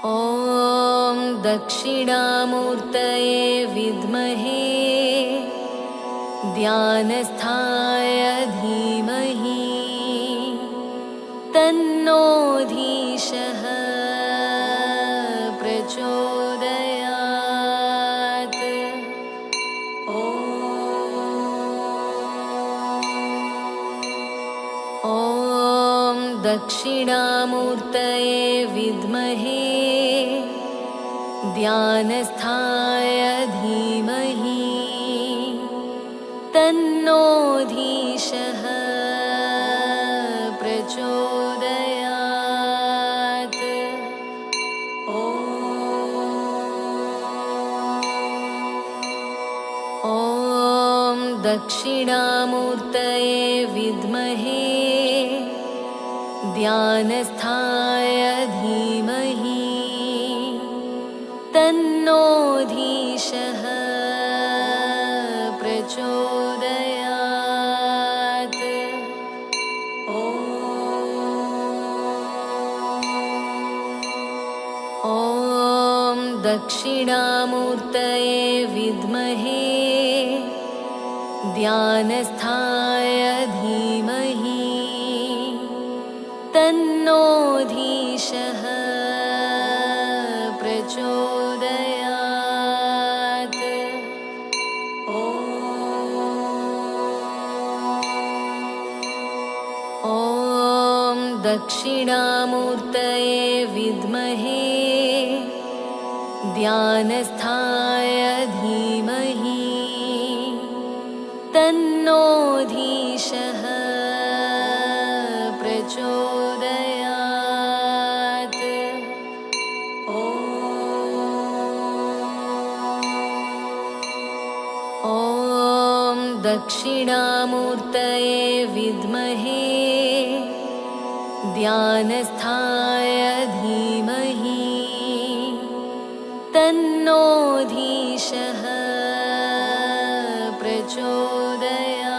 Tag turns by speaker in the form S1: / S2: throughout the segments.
S1: ॐ दक्षिणामूर्तये विद्महे ध्यानस्थाय धीमहि तन्नो धीशः प्रचोदयात्। ॐ दक्षिणामूर्तये विद्महे ध्यानस्थाय धीमहि तन्नो धीशः प्रचोदयात्। ॐ दक्षिणामूर्तये विद्महे ध्यानस्थाय धीमहि तन्नो धीशः प्रचोदयात्। ॐ दक्षिणामूर्तये विद्महे ध्यानस्थाय धीमहि तन्नो धीशः प्रचोदयात्। ॐ दक्षिणामूर्तये विद्महे ध्यानस्थाय धीमहि तन्नो धीशः प्रचोदयात्। ॐ दक्षिणामूर्तये विद्महे ध्यानस्थाय धीमहि तन्नो धीशः प्रचोदयात्।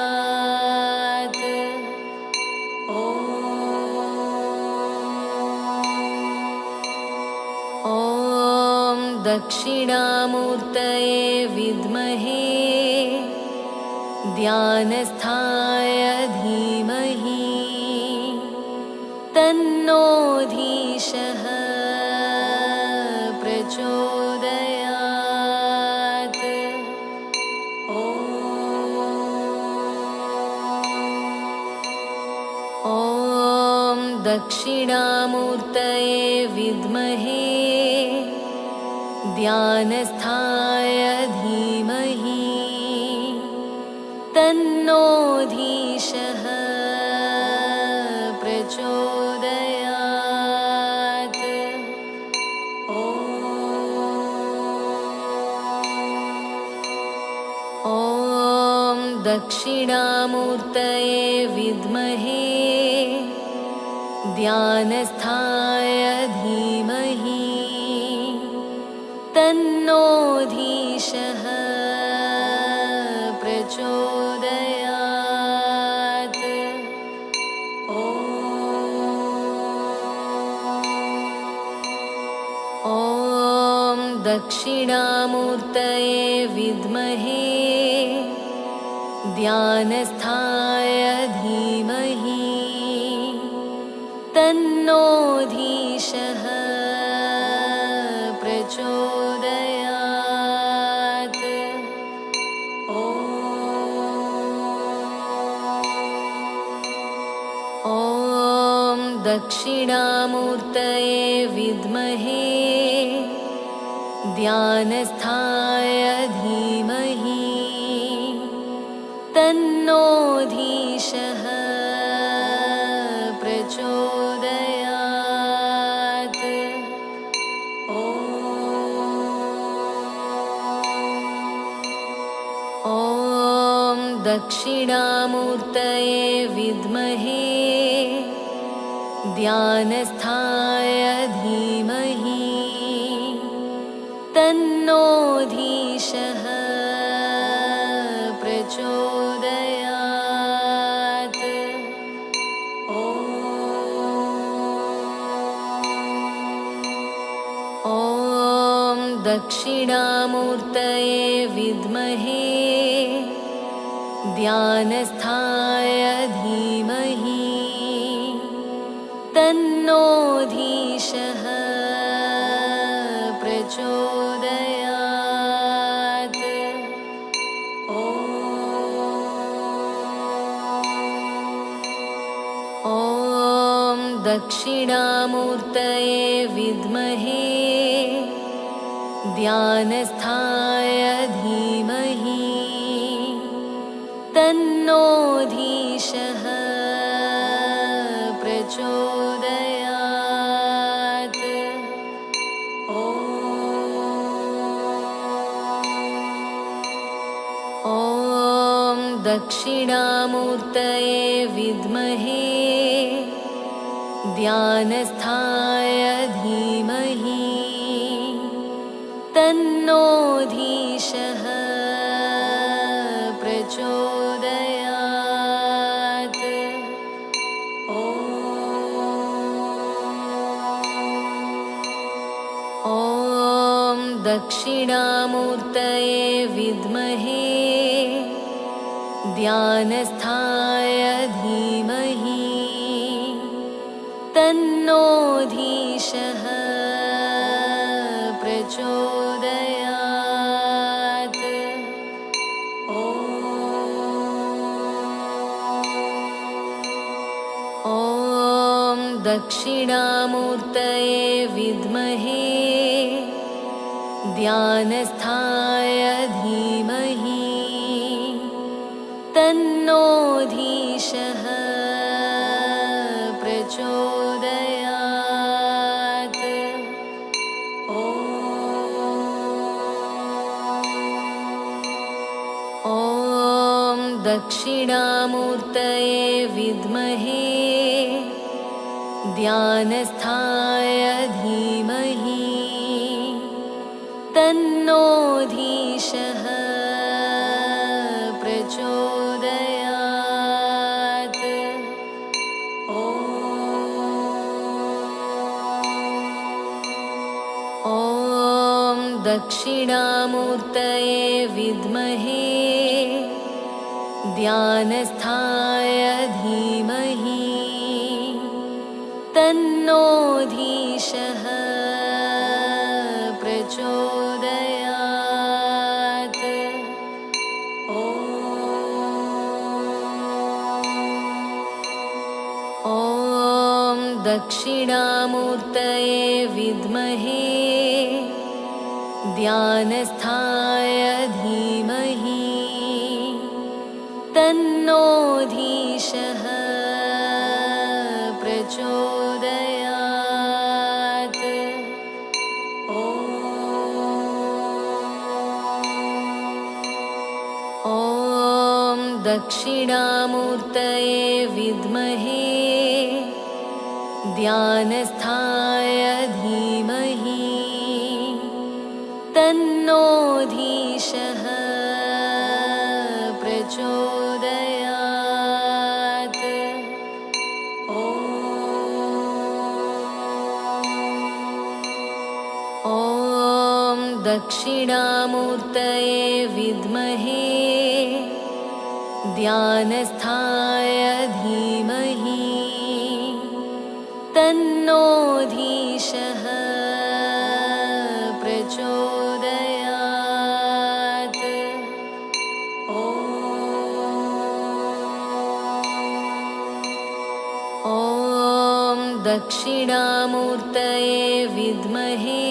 S1: ॐ दक्षिणामूर्तये विद्महे ध्यानस्थाय धीमहि तन्नो धीशः प्रचोदयात्। ॐ दक्षिणामूर्तये विद्महे ध्यानस्थाय धीमहि तन्नो धीशः प्रचोदयात्। ॐ दक्षिणामूर्तये विद्महे ध्यानस्थाय धीमहि तन्नो धीशः प्रचोदयात्। ॐ दक्षिणामूर्तये विद्महे ध्यानस्थाय धीमहि तन्नो धीशः प्रचोदयात्। ॐ दक्षिणामूर्तये विद्महे ध्यानस्थाय धीमहि तन्नो धीशः प्रचोदयात्। ॐ दक्षिणामूर्तये विद्महे ध्यानस्थाय धीमहि तन्नो धीशः प्रचोदयात्। दक्षिणामूर्तये विद्महे ध्यानस्थाय धीमहि तन्नो धीशः प्रचोदयात्। ॐ दक्षिणामूर्तये विद्महे ध्यानस्थाय धीमहि तन्नो धीशः प्रचोदयात्। ॐ दक्षिणामूर्तये विद्महे ध्यानस्थाय धीमहि तन्नो धीशः प्रचोदयात्। ॐ दक्षिणामूर्तये विद्महे ध्यानस्थाय धीमहि तन्नो धीशः प्रचोदयात्। ॐ दक्षिणामूर्तये विद्महे ध्यानस्थाय धीमहि तन्नो धीशः प्रचोदयात्। ॐ दक्षिणामूर्तये विद्महे ध्यानस्थाय धीमहि तन्नो धीशः प्रचोदयात्। ॐ दक्षिणामूर्तये विद्महे ध्यानस्थाय धीमहि तन्नो धीशः प्रचोदयात्। ॐ दक्षिणामूर्तये विद्महे ध्यानस्थाय धीमहि तन्नो धीशः प्रचोदयात्। ॐ दक्षिणामूर्तये विद्महे ध्यानस्थाय धीमहि तन्नो धीशः प्रचोदयात्। ॐ दक्षिणामूर्तये विद्महे ध्यानस्थाय धीमहि तन्नो धीशः प्रचोदयात्। ॐ दक्षिणामूर्तये विद्महे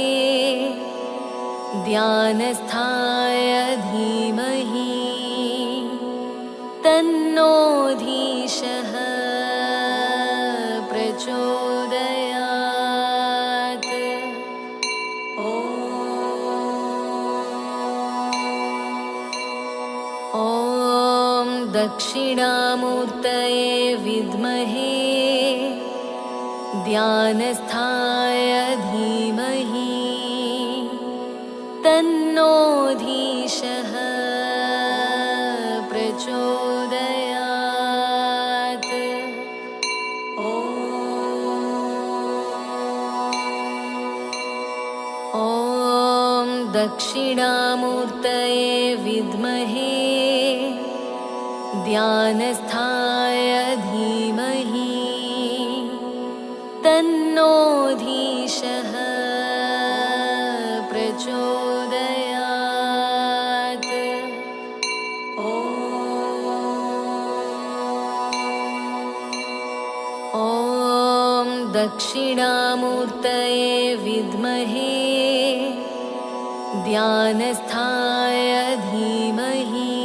S1: ध्यानस्थाय धीमहि तन्नो धीशः प्रचोदयात्। ॐ दक्षिणामूर्तये विद्महे ध्यानस्थाय धीमहि तन्नो धीशः प्रचोदयात्। ॐ दक्षिणामूर्तये विद्महे ध्यानस्थाय धीमहि तन्नो धीशः प्रचोदयात्। ॐ दक्षिणामूर्तये विद्महे ध्यानस्थाय धीमहि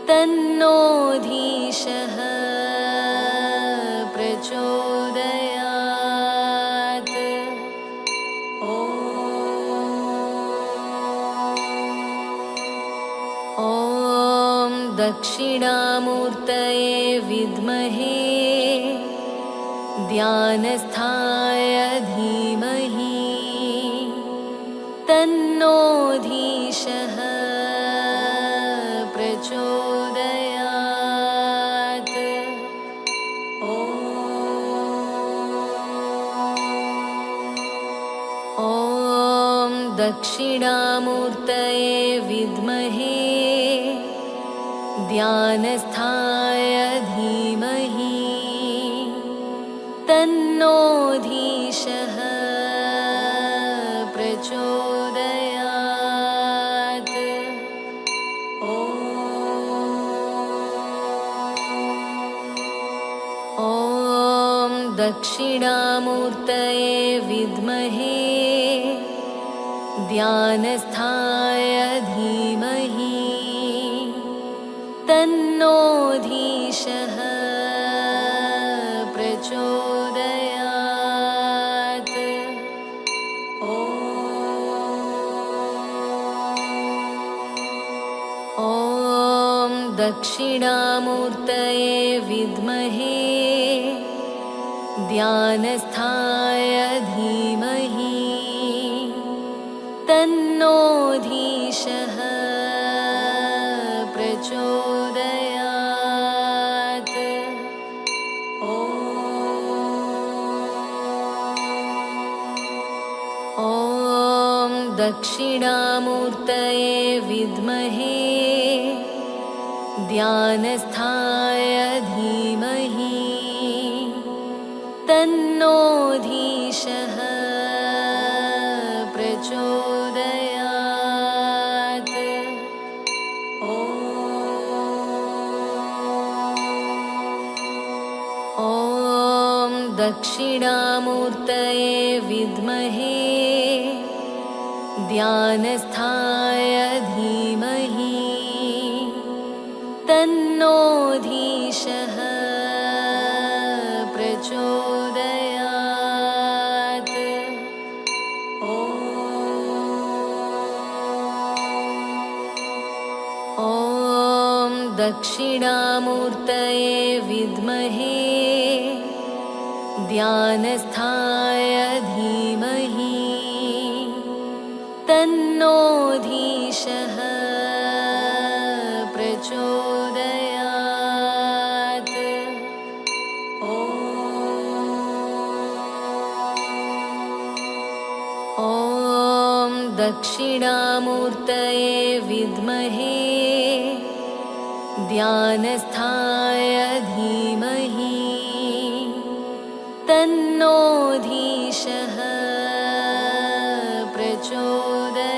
S1: तन्नो धीशः प्रचोदयात्। ॐ दक्षिणामूर्तये विद्महे ध्यानस्थाय धीमहि तन्नो धीशः प्रचोदयात्। ॐ दक्षिणामूर्तये विद्महे ध्यानस्थाय धीमहि तन्नो धीशः प्रचोदयात्। ॐ दक्षिणामूर्तये विद्महे ध्यानस्थाय धीमहि तन्नो धीशः प्रचोदयात्। ॐ दक्षिणामूर्तये विद्महे ध्यानस्थाय धीमहि तन्नो धीशः प्रचोदयात्। ॐ दक्षिणामूर्तये विद्महे ध्यानस्थाय धीमहि तन्नो धीशः प्रचोदयात्। ॐ दक्षिणामूर्तये विद्महे ध्यानस्थाय धीमहि तन्नो धीशः प्रचोदयात्। ॐ दक्षिणामूर्तये विद्महे ध्यानस्थाय धीमहि तन्नो धीशः प्रचोदयात्। ॐ दक्षिणामूर्तये विद्महे ध्यानस्थाय धीमहि तन्नो धीशः प्रचोदयात्।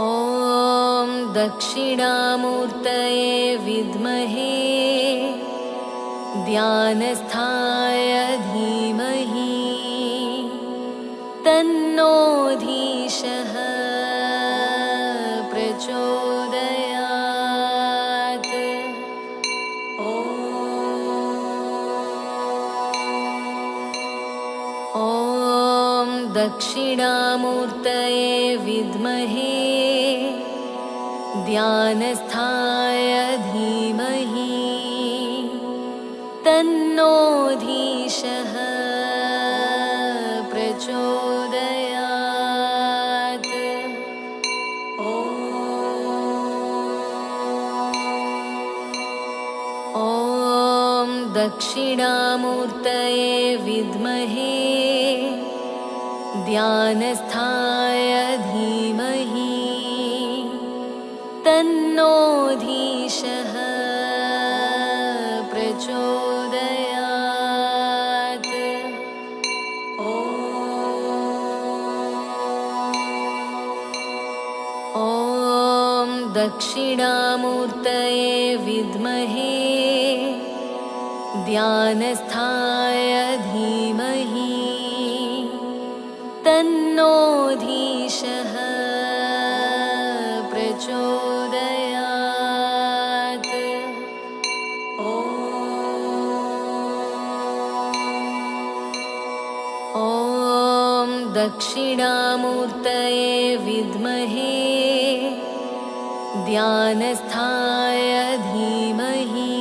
S1: ॐ दक्षिणामूर्तये विद्महे ध्यानस्थाय धीमहि तन्नो धीशः प्रचोदयात्। ॐ दक्षिणामूर्तये विद्महे ध्यानस्थाय धीमहि तन्नो धीशः प्रचोदयात्। ॐ दक्षिणामूर्तये विद्महे ध्यानस्थाय धीमहि तन्नो धीशः प्रचोदयात्। ॐ दक्षिणामूर्तये विद्महे ध्यानस्थाय धीमहि तन्नो धीशः प्रचोदयात्। ॐ दक्षिणामूर्तये विद्महे ध्यानस्थाय धीमहि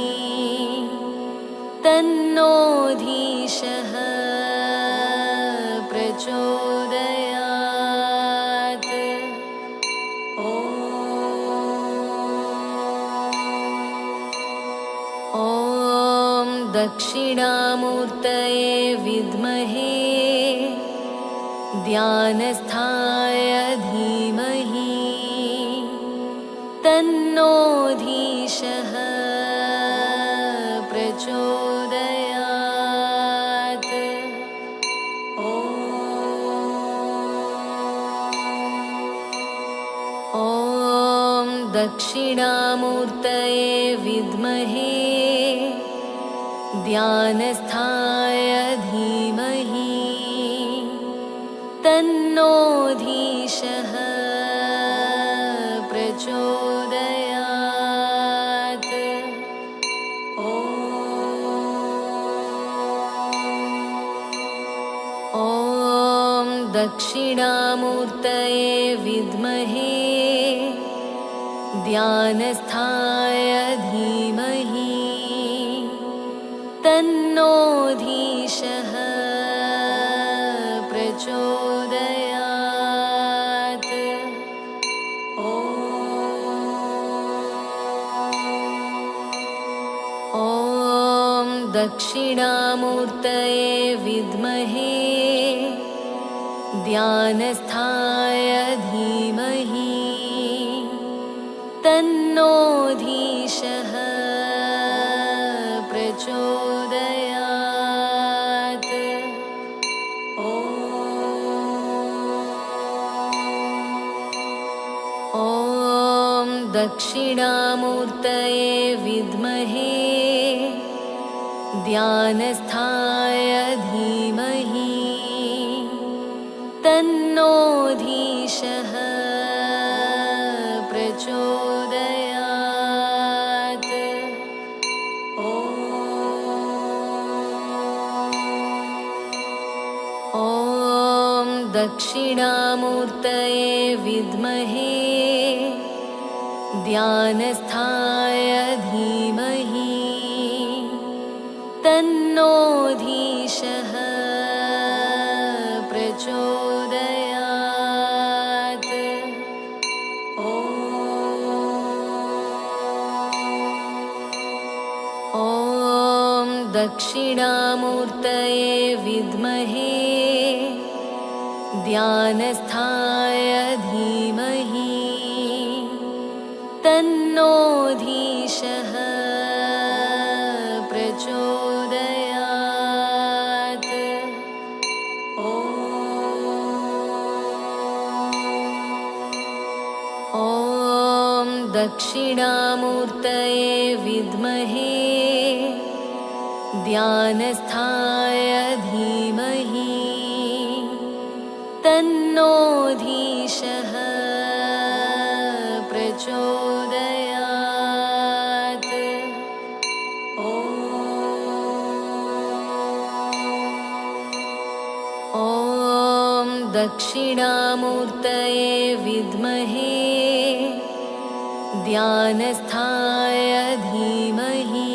S1: तन्नो धीशः प्रचोदयात्। ॐ दक्षिणामूर्तये विद्महे ध्यानस्थाय धीमहि तन्नो धीशः प्रचोदयात्। ॐ दक्षिणामूर्तये विद्महे ध्यानस्थाय धीमहि तन्नो धीशः प्रचोदयात्। ॐ दक्षिणामूर्तये विद्महे ध्यानस्थाय धीमहि तन्नो धीशः प्रचोदयात्। ॐ दक्षिणामूर्तये विद्महे ध्यानस्थाय धीमहि तन्नो धीशः प्रचोदयात्। ॐ दक्षिणामूर्तये विद्महे ध्यानस्थाय धीमहि तन्नो धीशः प्रचोदयात्। ॐ दक्षिणामूर्तये विद्महे ध्यानस्थाय धीमहि तन्नो धीशः प्रचोदयात्। ॐ दक्षिणामूर्तये विद्महे ध्यानस्थाय धीमहि तन्नो धीशः प्रचोदयात्। ॐ दक्षिणामूर्तये विद्महे ध्यानस्थाय धीमहि तन्नो धीशः प्रचोदयात्। ॐ दक्षिणामूर्तये विद्महे ध्यानस्थाय धीमहि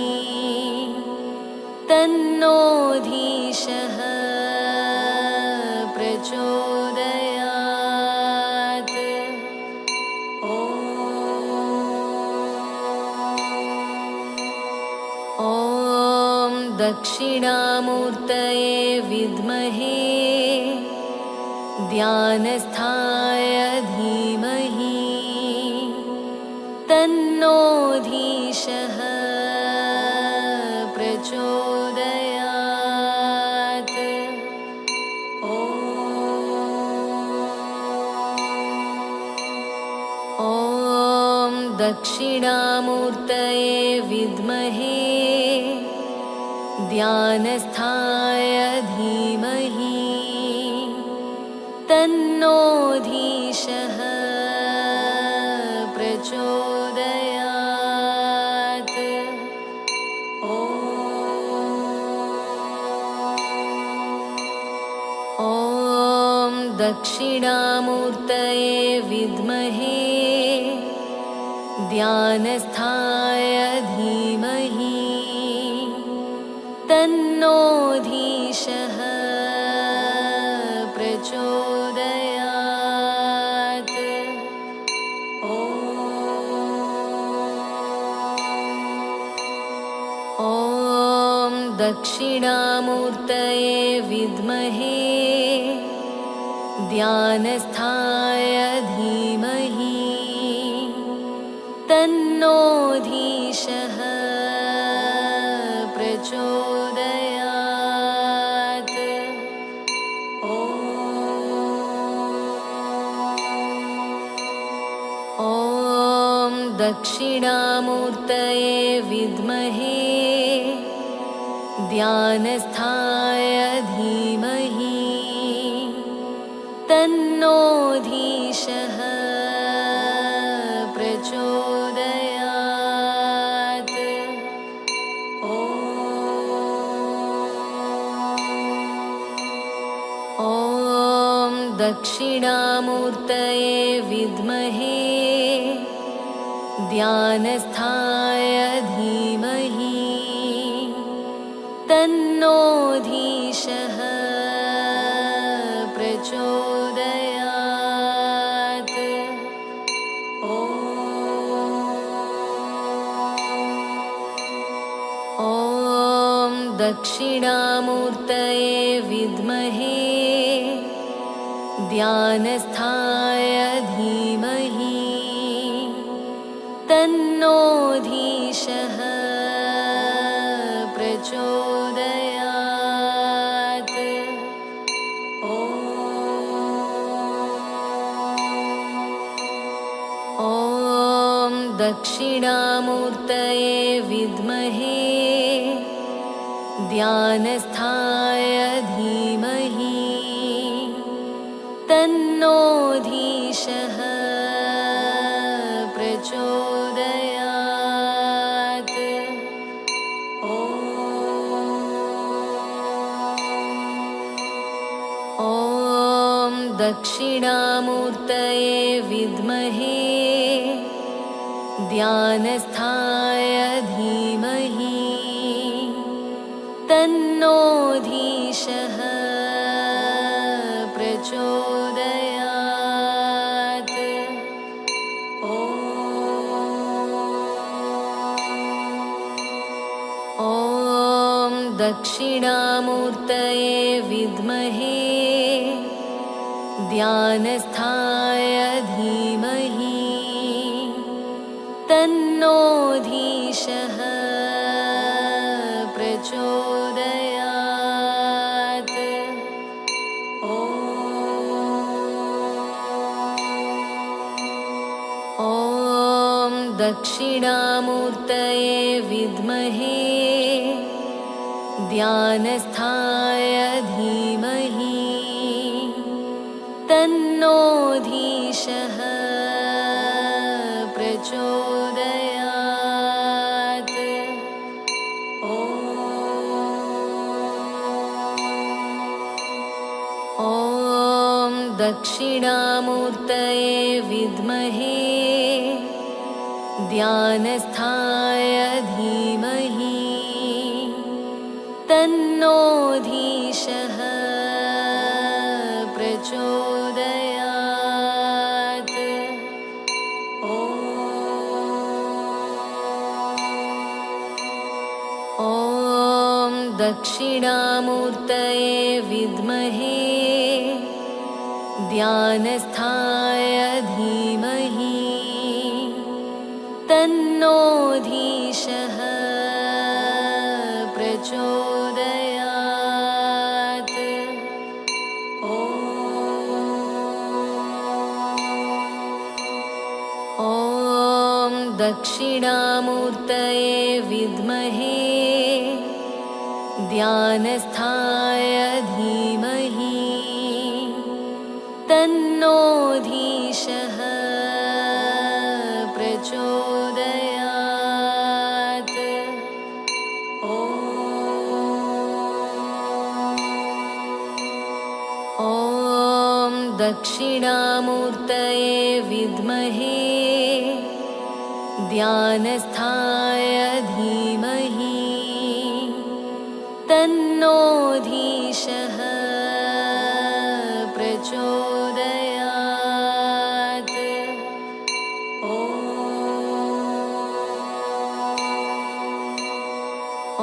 S1: तन्नो धीशः प्रचोदयात्। ॐ दक्षिणामूर्तये विद्महे ध्यानस्थाय धीमहि तन्नो धीशः प्रचोदयात्। ॐ दक्षिणामूर्तये विद्महे ध्यानस्थाय धीमहि तन्नो धीशः प्रचोदयात्। ॐ दक्षिणामूर्तये विद्महे ध्यानस्थाय धीमहि तन्नो धीशः प्रचोदयात्। ॐ दक्षिणामूर्तये विद्महे ध्यानस्थाय धीमहि तन्नो धीशः प्रचोदयात्। ॐ दक्षिणामूर्तये विद्महे ध्यानस्थाय धीमहि तन्नो धीशः प्रचोदयात्। ॐ दक्षिणामूर्तये विद्महे ध्यानस्थाय धीमहि तन्नो धीशः प्रचोदयात्। ॐ दक्षिणामूर्तये विद्महे ध्यानस्थाय धीमहि तन्नो धीशः प्रचोदयात्। ॐ दक्षिणामूर्तये विद्महे ध्यानस्थाय धीमहि तन्नो धीशः प्रचोदयात्। ॐ दक्षिणामूर्तये विद्महे ध्यानस्थाय धीमहि तन्नो धीशः प्रचोदयात्। ॐ दक्षिणामूर्तये विद्महे ध्यानस्थाय धीमहि तन्नो धीशः प्रचोदयात्। ॐ दक्षिणामूर्तये विद्महे ध्यानस्थाय धीमहि तन्नो धीशः प्रचोदयात्। ॐ दक्षिणामूर्तये विद्महे ध्यानस्थाय धीमहि तन्नो धीशः प्रचोदयात्। ॐ दक्षिणामूर्तये विद्महे ध्यानस्थाय धीमहि तन्नो धीशः प्रचोदयात्। ॐ दक्षिणामूर्तये विद्महे ध्यानस्थाय धीमहि तन्नो धीशः प्रचोदयात्। ॐ दक्षिणामूर्तये विद्महे ध्यानस्थाय धीमहि तन्नो धीशः प्रचोदयात्।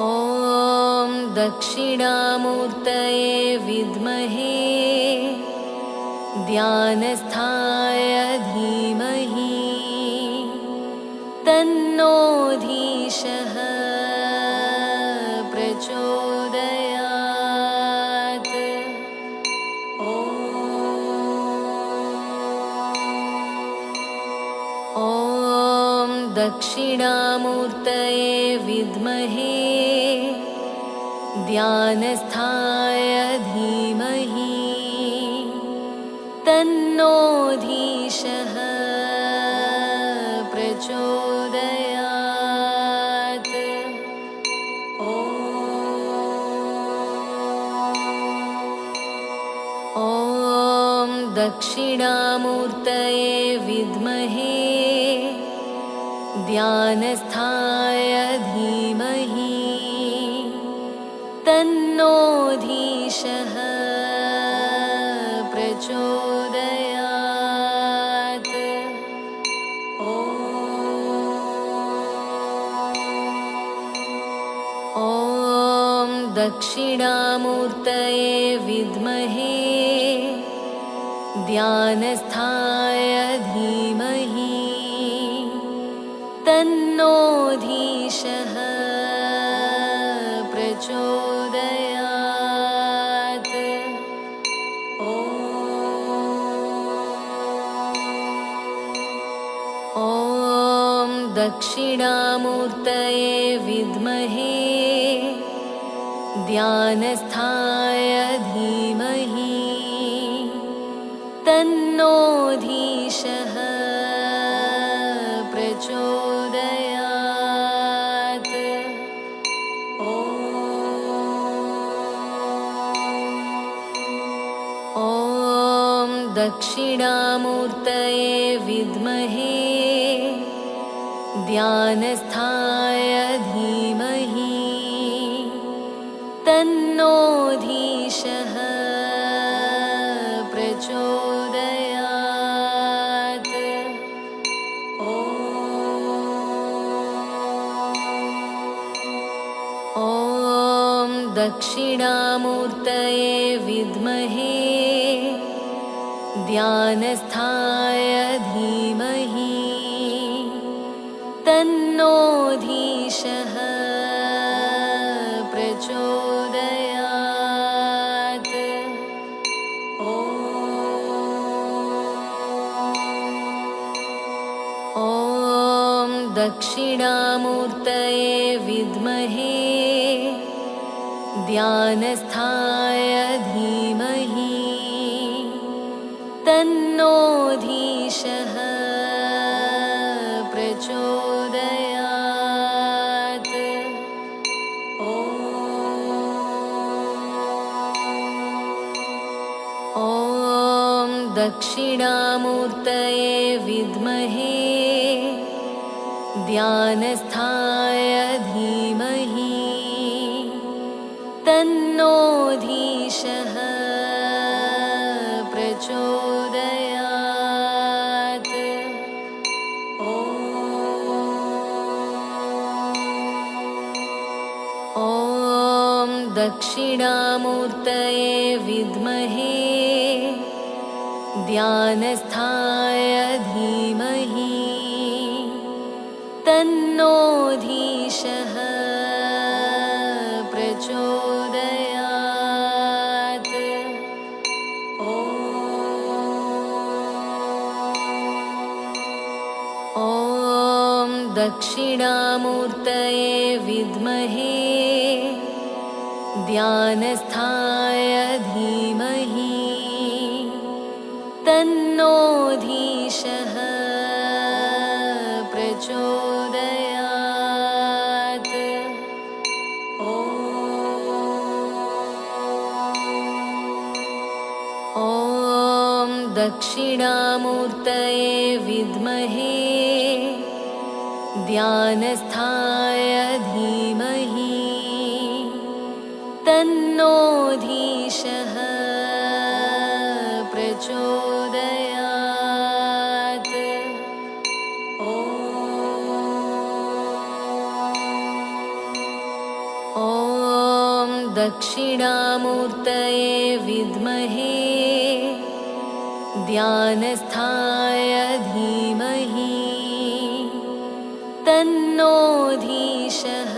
S1: ॐ दक्षिणामूर्तये विद्महे ध्यानस्थाय धीमहि तन्नो धीशः प्रचोदयात्। ॐ दक्षिणामूर्तये विद्महे ध्यानस्थाय धीमहि तन्नो धीशः प्रचोदयात्। ॐ दक्षिणामूर्तये विद्महे ध्यानस्थाय धीमहि तन्नो धीशः प्रचोदयात्। ॐ दक्षिणामूर्तये विद्महे ध्यानस्थाय धीमहि तन्नो धीशः प्रचोदयात्। ॐ दक्षिणामूर्तये विद्महे ध्यानस्थाय धीमहि तन्नो धीशः प्रचोदयात्। ॐ दक्षिणामूर्तये विद्महे ध्यानस्थाय धीमहि तन्नो धीशः प्रचोदयात्। ॐ दक्षिणामूर्तये विद्महे ध्यानस्थाय धीमहि तन्नो धीशः प्रचोदयात्। ॐ दक्षिणामूर्तये विद्महे ध्यानस्थाय धीमहि तन्नो धीशः प्रचोदयात्। ॐ दक्षिणामूर्तये विद्महे ध्यानस्थाय धीमहि तन्नो धीशः प्रचोदयात्। ॐ दक्षिणामूर्तये विद्महे ध्यानस्थाय धीमहि तन्नो धीशः प्रचोदयात्। ॐ दक्षिणामूर्तये विद्महे ध्यानस्थाय धीमहि तन्नो धीशः प्रचोदयात्। ॐ दक्षिणामूर्तये विद्महे ध्यानस्थाय धीमहि तन्नो धीशः प्रचोदयात्। ॐ दक्षिणामूर्तये विद्महे ध्यानस्थाय धीमहि तन्नो धीशः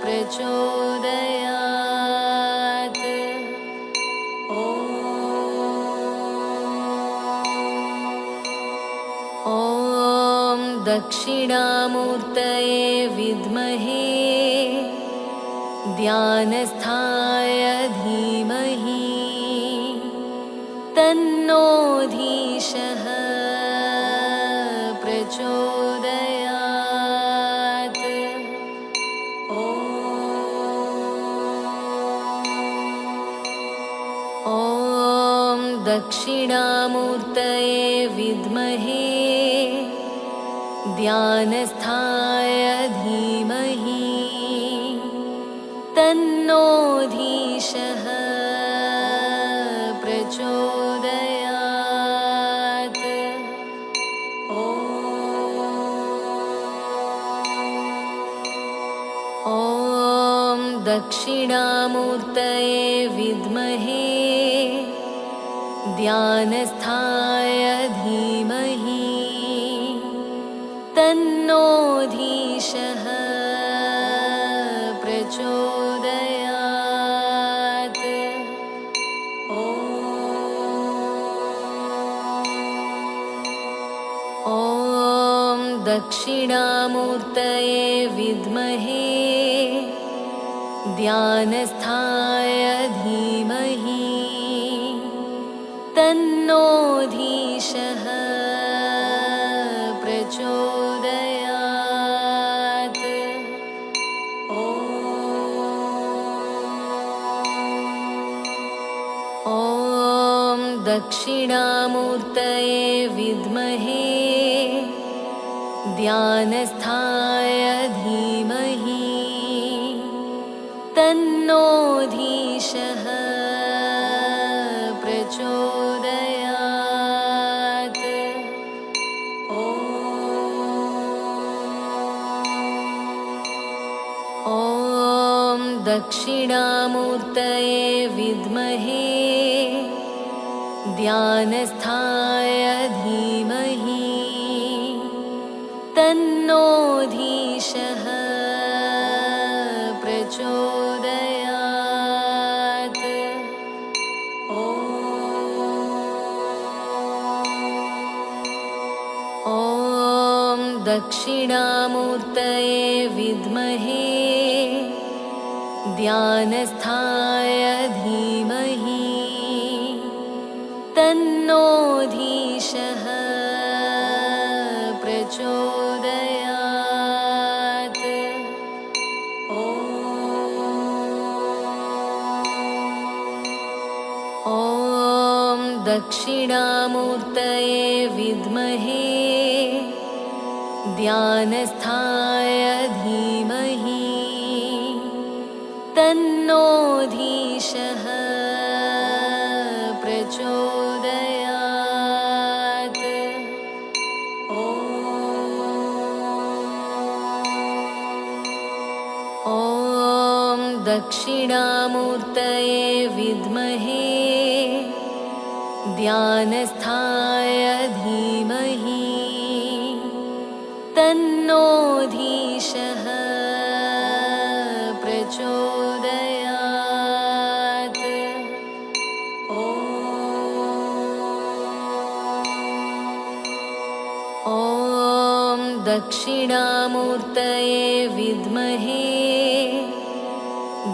S1: प्रचोदयात्। ॐ दक्षिणामूर्तये विद्महे ध्यानस्थाय धीमहि तन्नो धीशः प्रचोदयात्। ॐ दक्षिणामूर्तये विद्महे ध्यानस्थाय धीमहि तन्नो धीशः प्रचोदयात्। ॐ दक्षिणामूर्तये विद्महे ध्यानस्थाय धीमहि तन्नो धीशः प्रचोदयात्। ॐ दक्षिणामूर्तये विद्महे ध्यानस्थाय धीमहि तन्नो धीशः प्रचोदयात्। ॐ दक्षिणामूर्तये विद्महे ध्यानस्थाय धीमहि तन्नो धीशः प्रचोदयात्। ॐ दक्षिणामूर्तये विद्महे ध्यानस्थाय धीमहि तन्नो धीशः प्रचोदयात्। ॐ दक्षिणामूर्तये विद्महे ध्यानस्थाय धीमहि तन्नो धीशः प्रचोदयात्। ॐ दक्षिणामूर्तये विद्महे ध्यानस्थाय धीमहि तन्नो धीशः प्रचोदयात्। ॐ दक्षिणामूर्तये विद्महे ध्यानस्थाय धीमहि तन्नो धीशः प्रचोदयात्। ॐ दक्षिणामूर्तये विद्महे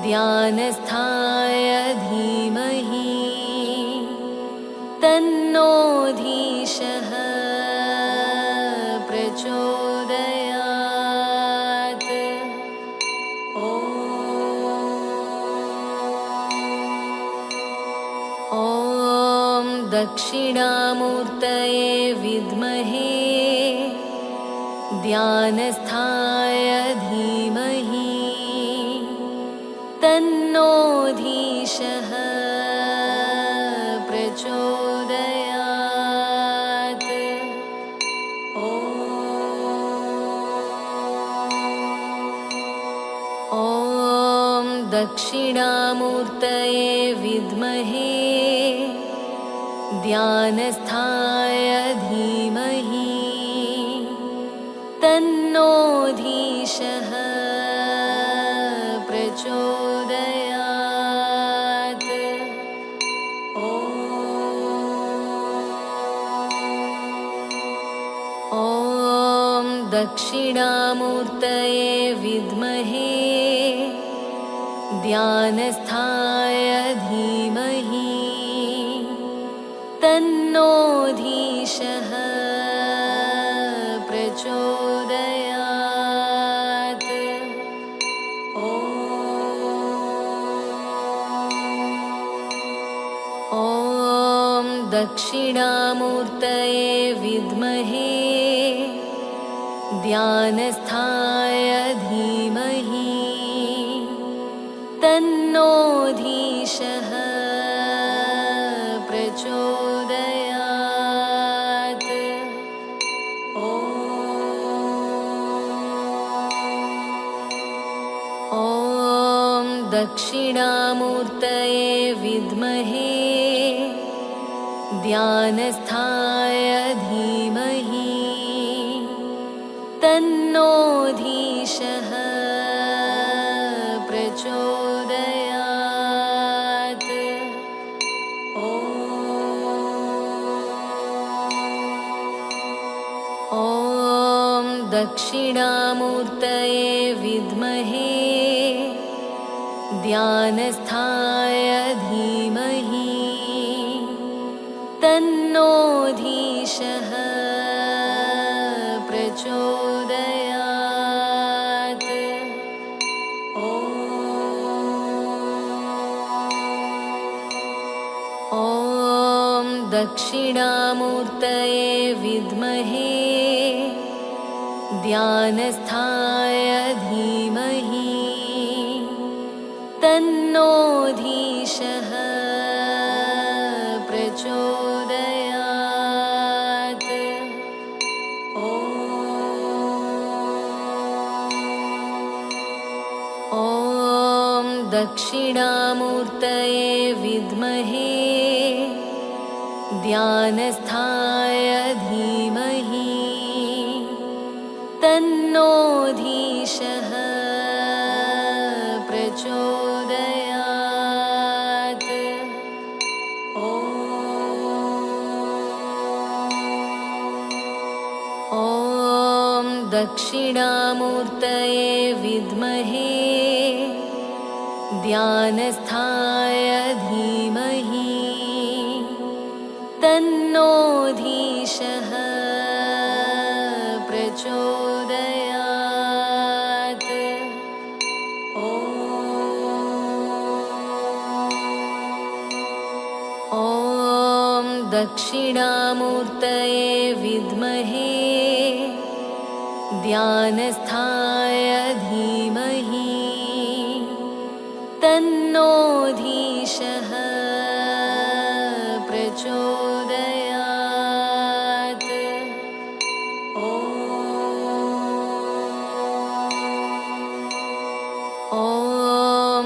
S1: ध्यानस्थाय धीमहि तन्नो धीशः प्रचोदयात्। ॐ दक्षिणामूर्तये विद्महे ध्यानस्थाय धीमहि तन्नो धीशः प्रचोदयात्। ॐ दक्षिणामूर्तये विद्महे ध्यानस्थाय धीमहि तन्नो धीशः प्रचोदयात्। ॐ दक्षिणामूर्तये विद्महे ध्यानस्थाय धीमहि तन्नो धीशः प्रचोदयात्। ॐ दक्षिणामूर्तये विद्महे ध्यानस्थाय धीमहि तन्नो धीशः प्रचोदयात्। ॐ दक्षिणामूर्तये विद्महे ध्यानस्थाय धीमहि तन्नो धीशः प्रचोदयात्। ॐ दक्षिणामूर्तये विद्महे ध्यानस्थाय धीमहि तन्नो धीशः प्रचोदयात्। ॐ दक्षिणामूर्तये विद्महे ध्यानस्थाय धीमहि तन्नो धीशः प्रचोदयात्। ॐ दक्षिणामूर्तये विद्महे ध्यानस्थाय धीमहि तन्नो धीशः प्रचोदयात्। ॐ दक्षिणामूर्तये विद्महे ध्यानस्थाय धीमहि तन्नो धीशः प्रचोदयात्। ॐ दक्षिणामूर्तये विद्महे ध्यानस्थाय धीमहि तन्नो धीशः प्रचोदयात्। ॐ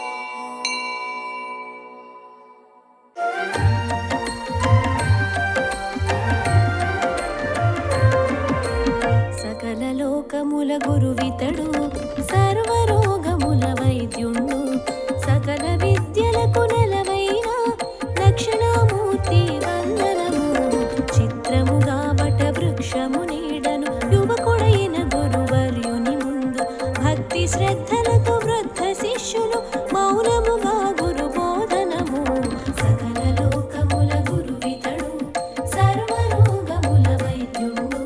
S2: లోకముల గురువితడు సర్వరోగముల వైద్యుండు సకల విద్యలకు నెలవైన దక్షిణామూర్తి వందనము చిత్రముగా వట వృక్షము నీడను యువకుడైన గురువర్యుని ముందు భక్తి శ్రద్ధలతో వృద్ధ శిష్యులు మౌనముగా గురు బోధనము సకల లోకముల గురువితడు సర్వరోగముల వైద్యుండు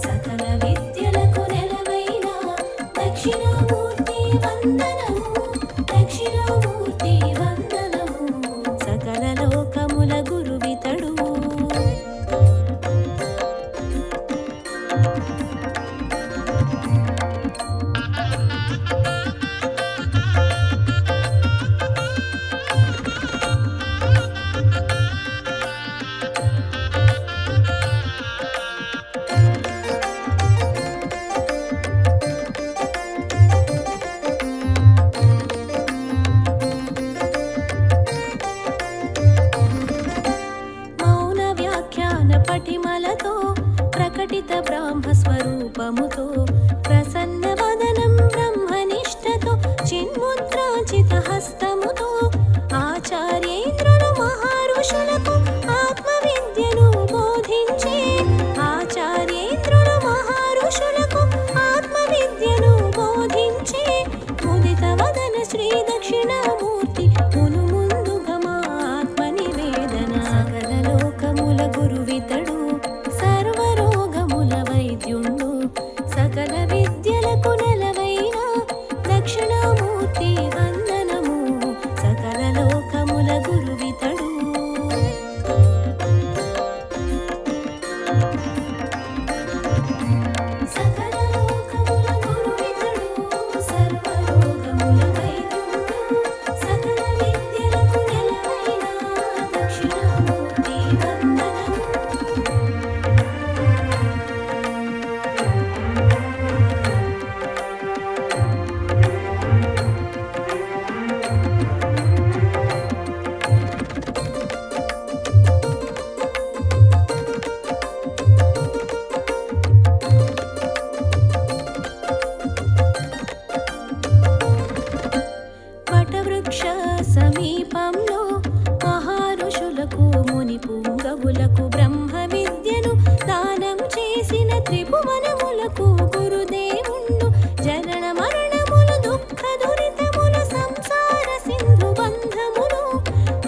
S2: సకల విద్యలకు నెలవైన దక్షిణామూర్తి వందనము దక్షిణామూర్తి వందనము సకల లోకముల గురువితడు మౌన వ్యాఖ్యాన పటిమలతో ప్రకటిత బ్రాహ్మ స్వరూపముతో ప్రసన్న వదనం బ్రహ్మనిష్టతో చిన్ముద్రాచిత హస్తముతో ఆచార్యేంద్రులు మహర్షులకు ఆత్మ విద్యను బోధించే ఆచార్యేంద్రులు మహర్షులకు ఆత్మ విద్యను బోధించే ముదిత వదన శ్రీ దక్షిణామూర్తి మును ముందుగా మా ఆత్మ నివేదన సకల లోకముల గురువితడు సర్వరోగముల వైద్యుండు సకల విద్యలకు నెలవైన దక్షిణామూర్తి వందనము సకల లోకముల గురువితడు సకల లోకముల గురువితడు సర్వరోగముల వైద్యుండు సకల విద్యలకు నెలవైన దక్షిణామూర్తి వందనము వటవృక్ష సమీపంలో మహర్షులకు ముని పుంగవులకు బ్రహ్మ విద్యను దానం చేసిన త్రిభువనములకు గురుదేవుండు జనన మరణములు దుఃఖ దురితములు సంసార సింధు బంధములు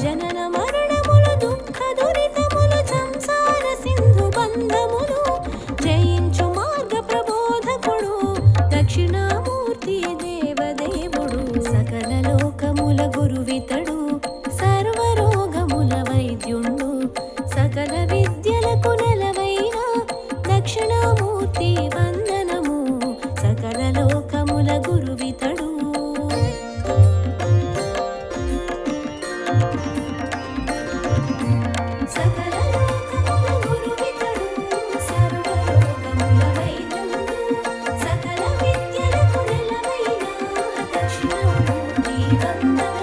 S2: జనన మరణములు దుఃఖ దురితములు సంసార సింధు బంధములు జయించు మార్గ ప్రబోధకుడు దక్షిణామూర్తి దేవదేవుడు సకల లోకముల గురువితడు సర్వరోగముల వైద్యుండు సకల విద్యలకు నెలవైన దక్షిణామూర్తి వందనము సకల లోకముల గురువితడు సకల లోకముల గురువితడు సర్వరోగముల వైద్యుండు సకల విద్యలకు నెలవైన దక్షిణామూర్తి వందనము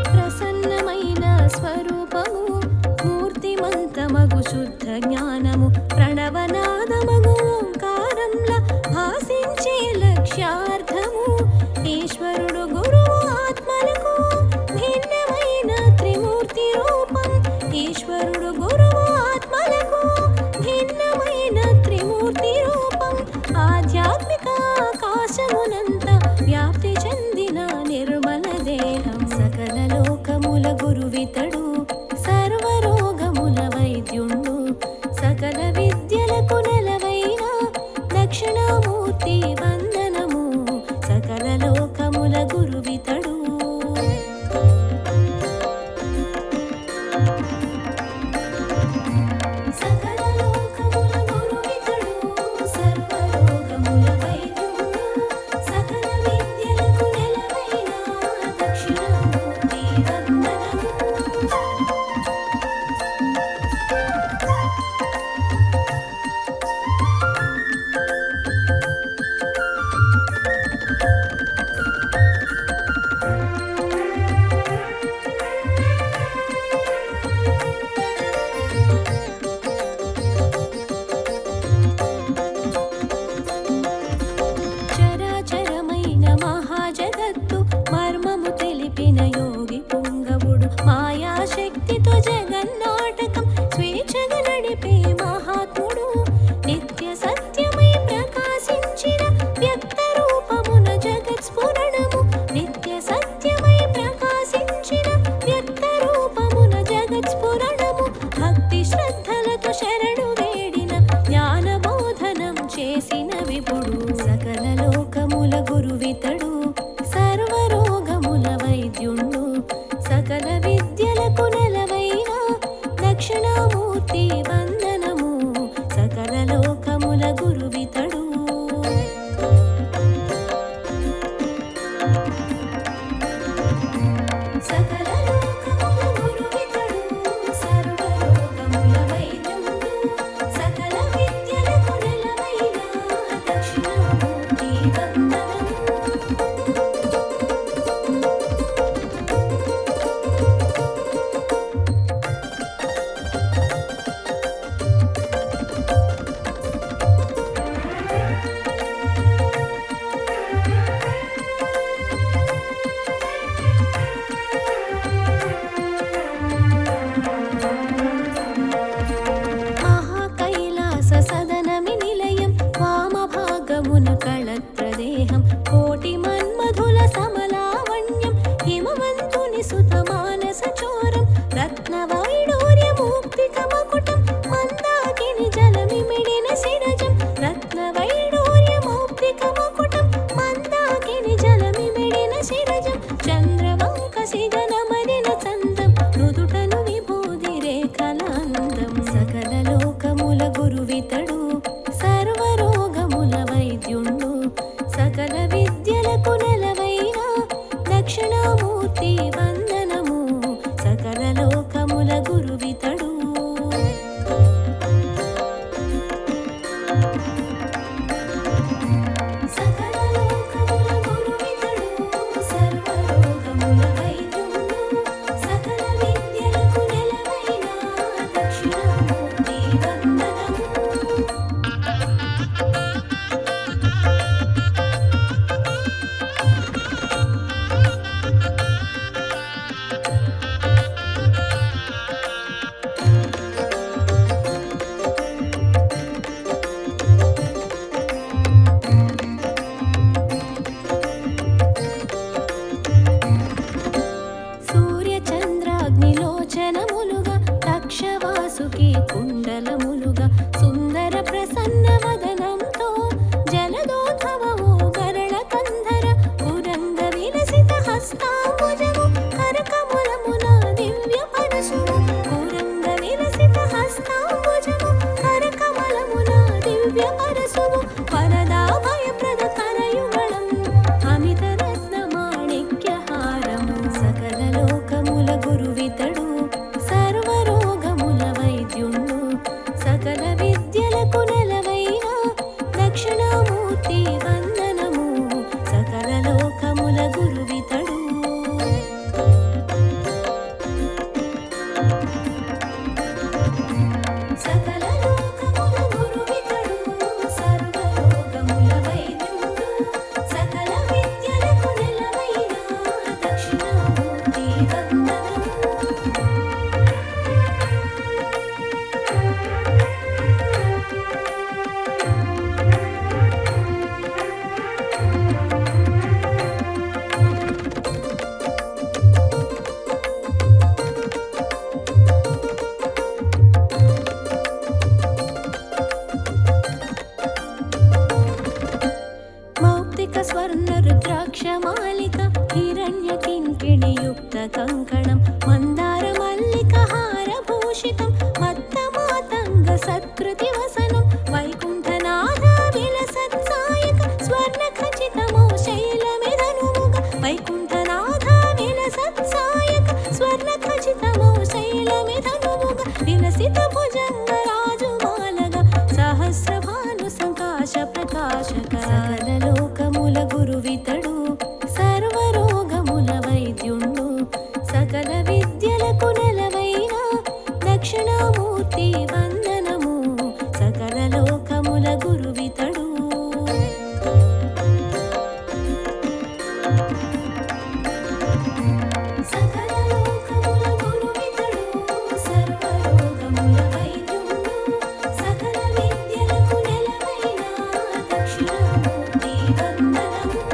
S2: ప్రసన్నమైన స్వరూపము మూర్తిమంతమగు శుద్ధ జ్ఞానము ప్రణవనాదమగు ఓంకారంలా భాసించే లక్ష్యార్థము ఈశ్వరుడు గురువు ఆత్మలకు భిన్నమైన త్రిమూర్తి రూపం ఈశ్వరుడు గురువు ఆత్మలకు భిన్నమైన త్రిమూర్తి రూపం ఆధ్యాత్మిక ఆకాశమునంత వ్యాప్తి చెందిన నిర్మల దేహం సకల లోకముల గురువితడు సర్వరోగముల వైద్యుండు సిగనమరిన చందం నుదుటను విభూది రేఖల అందం సకల లోకముల గురువితడు సర్వరోగముల వైద్యుండు సకల విద్యలకు నెలవైన దక్షిణామూర్తి వందనము సకల లోకముల గురువితడు సూర్యచంద్రాగ్నిలోచనములుగా తక్షవాసుకి కుండలములుగా సుందర ప్రసన్న వదనంతో జలదోద్భవము గరళ కంధర పురంగ విలసిత హస్తాంబుజము కరకములమున దివ్య పరశువు పురంగ విలసిత హస్తాంబుజము కరకమలమున దివ్య పరశువు వరదాభయప్రద కరయుగళం అమిత రత్న మాణిక్యహారము సకల లోకముల గురువితడు సర్వరోగముల వైద్యుండు సకల విద్యలకు నెలవైన దక్షిణామూర్తి వందనము సకల లోకముల గురువితడు సకల లోకముల గురువితడు సర్వరోగముల వైద్యుండు సకల విద్యలకు నెలవైన దక్షిణామూర్తి వందనము మౌక్తిక స్వర్ణ రుద్రాక్షమాలిక హిరణ్య కింకిణియుక్త కంకణం మందార మల్లిక హారభూషితం మత్త మాతంగ సత్కృతి వసనం వైకుంఠనాథ విలసత్సాయక స్వర్ణ ఖచితమో శైలమిధనుముగా వైకుంఠనాథ విలసత్సాయక స్వర్ణ ఖచితమో శైలమిధనుముగా విలసిత భుజంగ రాజుమాలగా సహస్రభాను సంకాశ ప్రకాశక సకల లోకముల గురువితడు సర్వరోగముల వైద్యుండు సకల విద్యలకు నెలవైన దక్షిణామూర్తి వందనము సకల లోకముల గురువితడు సకల లోకముల గురువితడు సర్వరోగముల వైద్యుండు సకల విద్యలకు నెలవైన దక్షిణామూర్తి వందనము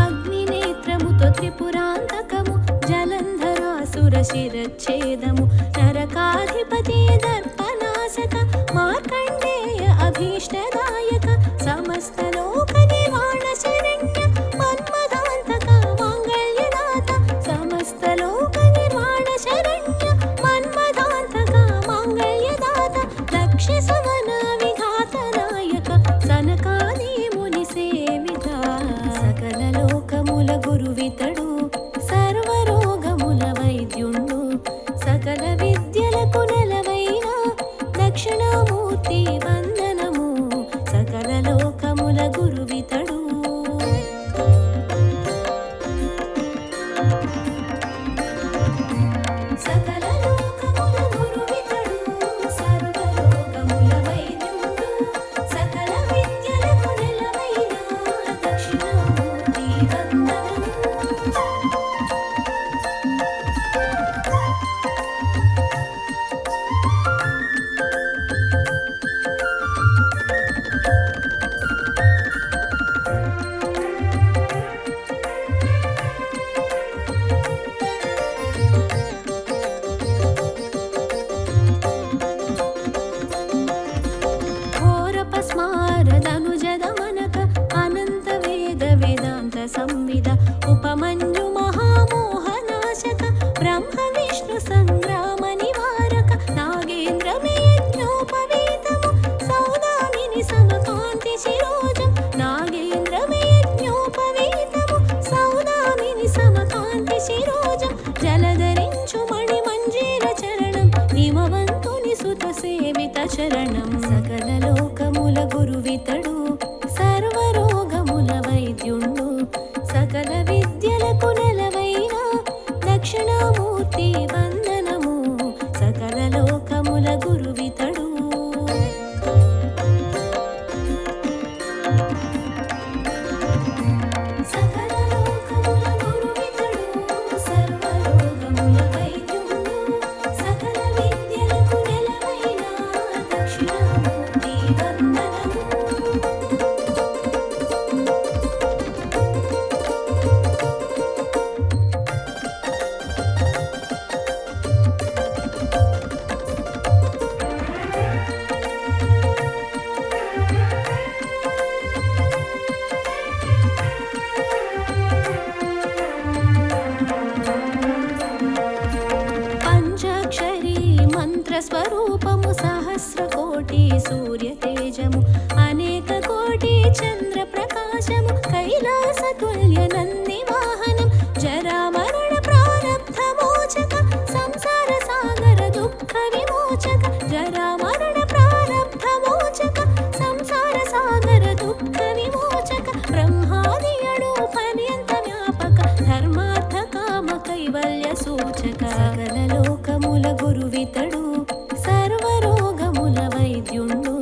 S2: అగ్నినేత్రముతో త్రిపురాంతకము జలంధరాసుర శిరచ్ఛేదము నరకాధిపతి దర్పనాశక మార్కండేయ అభీష్టదాయక సమస్త లోక నిర్వాణ శరణ్య మన్మదాంతక మాంగళ్యదాత సమస్త లోక నిర్వాణ శరణ్య మన్మదాంతక మాంగళ్యదాత లక్ష్య సమన విఘాత నాయక సనకాది ముని సేవిత సకల లోకముల గురువితడు సర్వరోగముల వైద్యుండు సకల విద్యలకు నెలవైన దక్షిణామూర్తి వందనము సకల లోకముల గురువితడు సకల లోకముల గురువితడు సర్వరోగముల వైద్యుండు సకల విద్యలకు నెలవైన దక్షిణామూర్తి వందనము సేవిత చరణం సకల లోకముల గురువితడు సర్వరోగముల వైద్యుండు సకల విద్యలకు నెలవైన దక్షిణామూర్తి వందనము సకల లోకముల గురువితడు సకల లోకముల గురువితడు సర్వరోగముల వైద్యుండు సకల విద్యలకు నెలవైన దక్షిణామూర్తి వందనము పంచాక్షరీ మంత్ర స్వరూపము సహస్రకోటి సూర్య తేజము అనేక కోటి చంద్ర ప్రకాశము కైలాస తుల్య నంది వాహనం జరామరణ ప్రారబ్ధ మోచక సంసార సాగర దుఃఖ విమోచక జరామరణ ప్రారబ్ధ మోచక సంసార సాగర దుఃఖ విమోచక బ్రహ్మాది అణు పర్యంత వ్యాపక ధర్మార్థ కామ కైవల్య సూచక సకల లోకముల గురువితడు సర్వరోగముల వైద్యుండు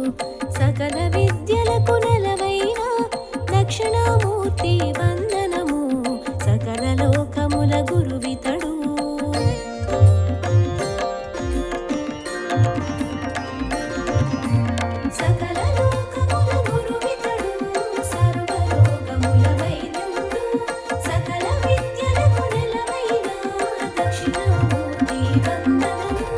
S2: సకల విద్యలకు నెలవైన దక్షిణామూర్తి వందనము సకల లోకముల గురువితడు సకల లోకముల గురువితడు సర్వరోగముల వైద్యుండు సకల విద్యలకు నెలవైన దక్షిణామూర్తి వందనము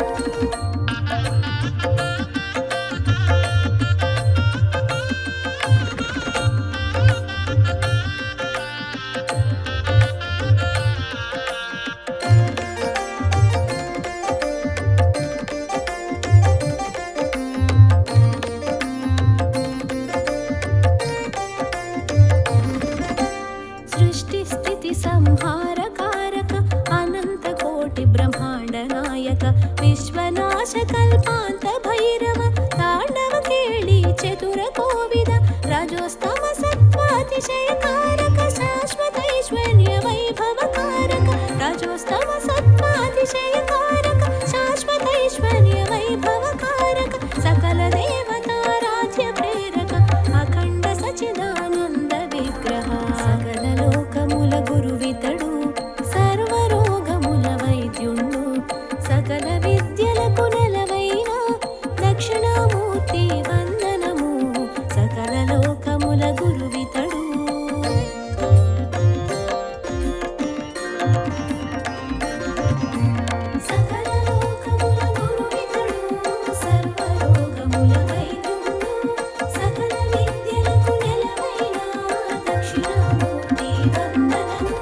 S2: సృష్టి స్థితి సంహార కారక అనంత కోటి బ్రహ్మాండ నాయక విశ్వనాశ కల్పాంత భైరవ తాండవ కేళి చతుర కోవిద రజోస్తమ సత్వాతిశయ కారక శాశ్వత ఐశ్వర్య వైభవ కారక రజోస్తమ సత్వాతిశయ కారక శాశ్వత ఐశ్వర్య వైభవ కారక సకల దేవతారాధ్య ప్రేరక అఖండ సచిదానంద విగ్రహ సకల లోకముల గురువితడు సర్వరోగముల వైద్యుండు సకల విద్యలకు నెలవైన దక్షిణామూర్తి వందనము సకల లోకముల గురువితడు సకల లోకముల గురువితడు సర్వరోగముల వైద్యుండు సకల విద్యలకు నెలవైన దక్షిణామూర్తి వందనము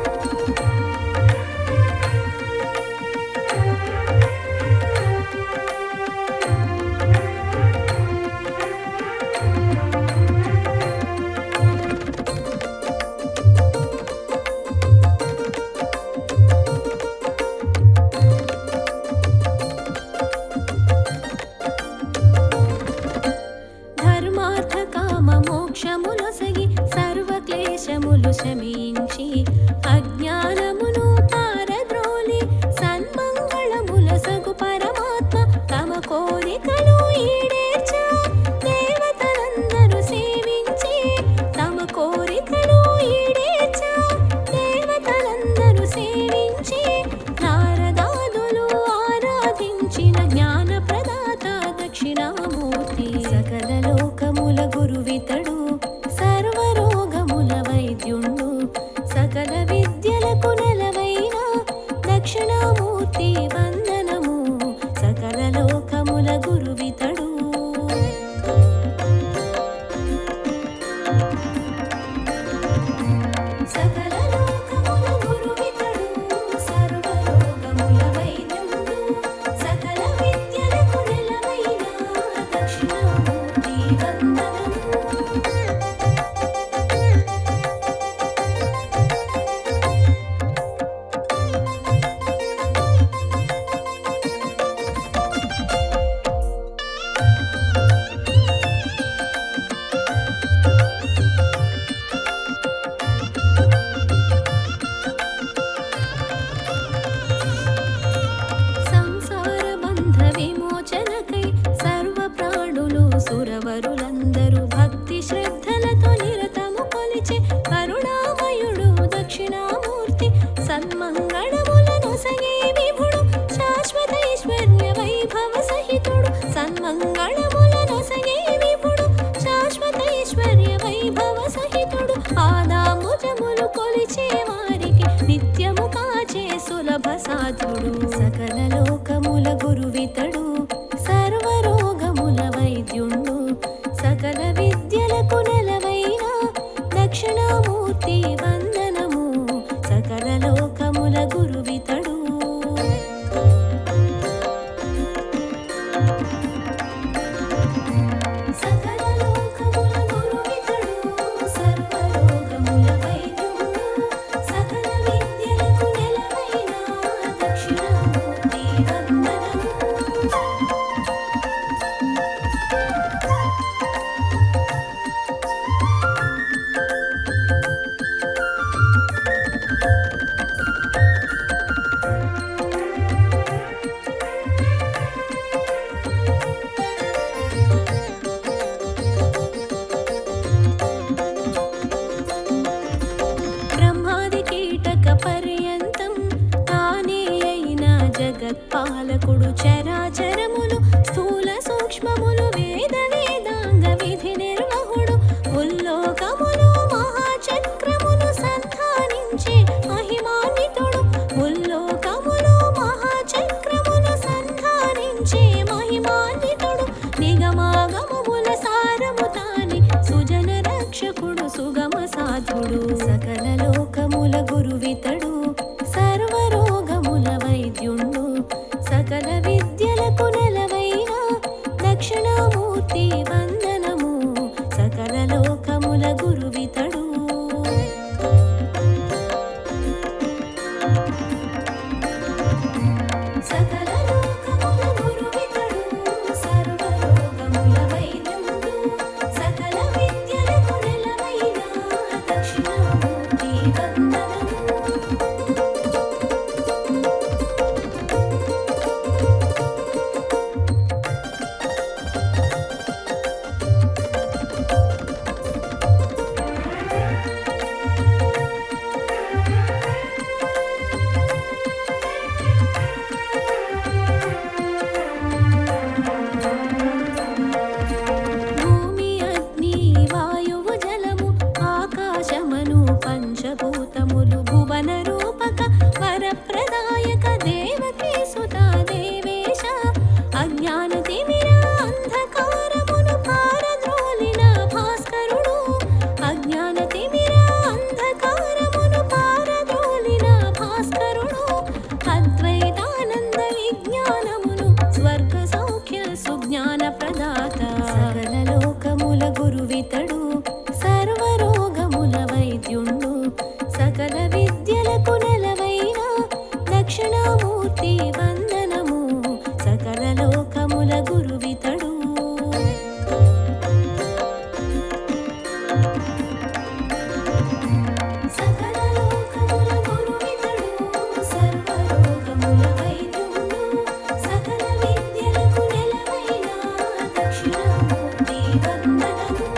S2: ధర్మార్థ కామ మోక్షములొసగి సర్వ క్లేశములు శమించి అజ్ఞానమును పారద్రోలి సన్మంగళములసగు పరమాత్మ తమ కోరికలు ఈడేర్చ దేవతలందరూ సేవించి తమ కోరికలు ఈడేర్చ దేవతలందరూ సేవించి నారదాదులు ఆరాధించిన జ్ఞాన ప్రదాత దక్షిణామూర్తి సకల లోకముల గురువితడు సర్వరోగముల వైద్యుండు సకల విద్యలకు నెలవైన దక్షిణామూర్తి వందనము సకల లోకముల గురువితడు సకల లోకముల గురువితడు సర్వరోగముల వైద్యుండు సకల విద్యలకు నెలవైన దక్షిణామూర్తి వందనము సురవరులందరూ భక్తి శ్రద్ధలతో నిరతము కొలిచే కరుణామయుడు దక్షిణామూర్తి సన్మంగళములను సగే విభుడు శాశ్వత ఐశ్వర్య వైభవ సహితుడు సన్మంగళములను సగే విభుడు శాశ్వత ఐశ్వర్య వైభవ సహితుడు పాదాంబుజములు కొలిచే వారికి నిత్యము కాచే సులభ సాధుడు సకల లోకముల గురువితడు సర్వరోగముల వైద్యుండు సకల విద్యలకు నెలవైన దక్షిణామూర్తి వందనము సకల లోకముల గురువితడు సకల లోకముల గురువితడు సర్వరోగముల వైద్యుండు సకల విద్యలకు నెలవైన దక్షిణామూర్తి వందనము బ్రహ్మాది కీటక పర్యంతం తానే అయిన జగత్పాలకుడు చరాచరములు స్థూల సూక్ష్మములు వేద వేదాంగ విధి నిర్వహుడు ఉల్లోకములు మహాచక్రములు సంధానించే మహిమాన్వితుడు ఉల్లోకములు మహాచక్రములు సంధానించే మహిమాన్వితుడు నిగమాగమముల సారము తాని సుజన రక్షకుడు సుగమ సాధుడు సకల లోకముల గురువితడు సర్వరోగముల వైద్యుండు సకల విద్యలకు నెలవైన దక్షిణామూర్తి వందనము సకల లోకముల గురువితడు సకల లోకముల గురువితడు సర్వరోగముల వైద్యుండు సకల విద్యలకు నెలవైన దక్షిణామూర్తి వందనము భూమి అగ్ని వాయువు జలము ఆకాశమను పంచభూతములు భువన రూపక వరప్రదాయక దేవకీ సుత దేవేశ అజ్ఞాన తిమిర అంధకారమును పారద్రోలిన భాస్కరుడు అజ్ఞాన తిమిర అంధకారమును పారద్రోలిన భాస్కరుడు అద్వైతానంద విజ్ఞానమును స్వర్గ సౌఖ్య సుజ్ఞాన ప్రదాత సకల లోకముల గురువితడు సర్వరోగముల వైద్యుండు సకల విద్యలకు నెలవైన దక్షిణామూర్తి వందనము సకల లోకముల గురువితడు సకల లోకముల గురువితడు సర్వరోగముల వైద్యుండు సకల విద్యలకు నెలవైన దక్షిణామూర్తి వందనము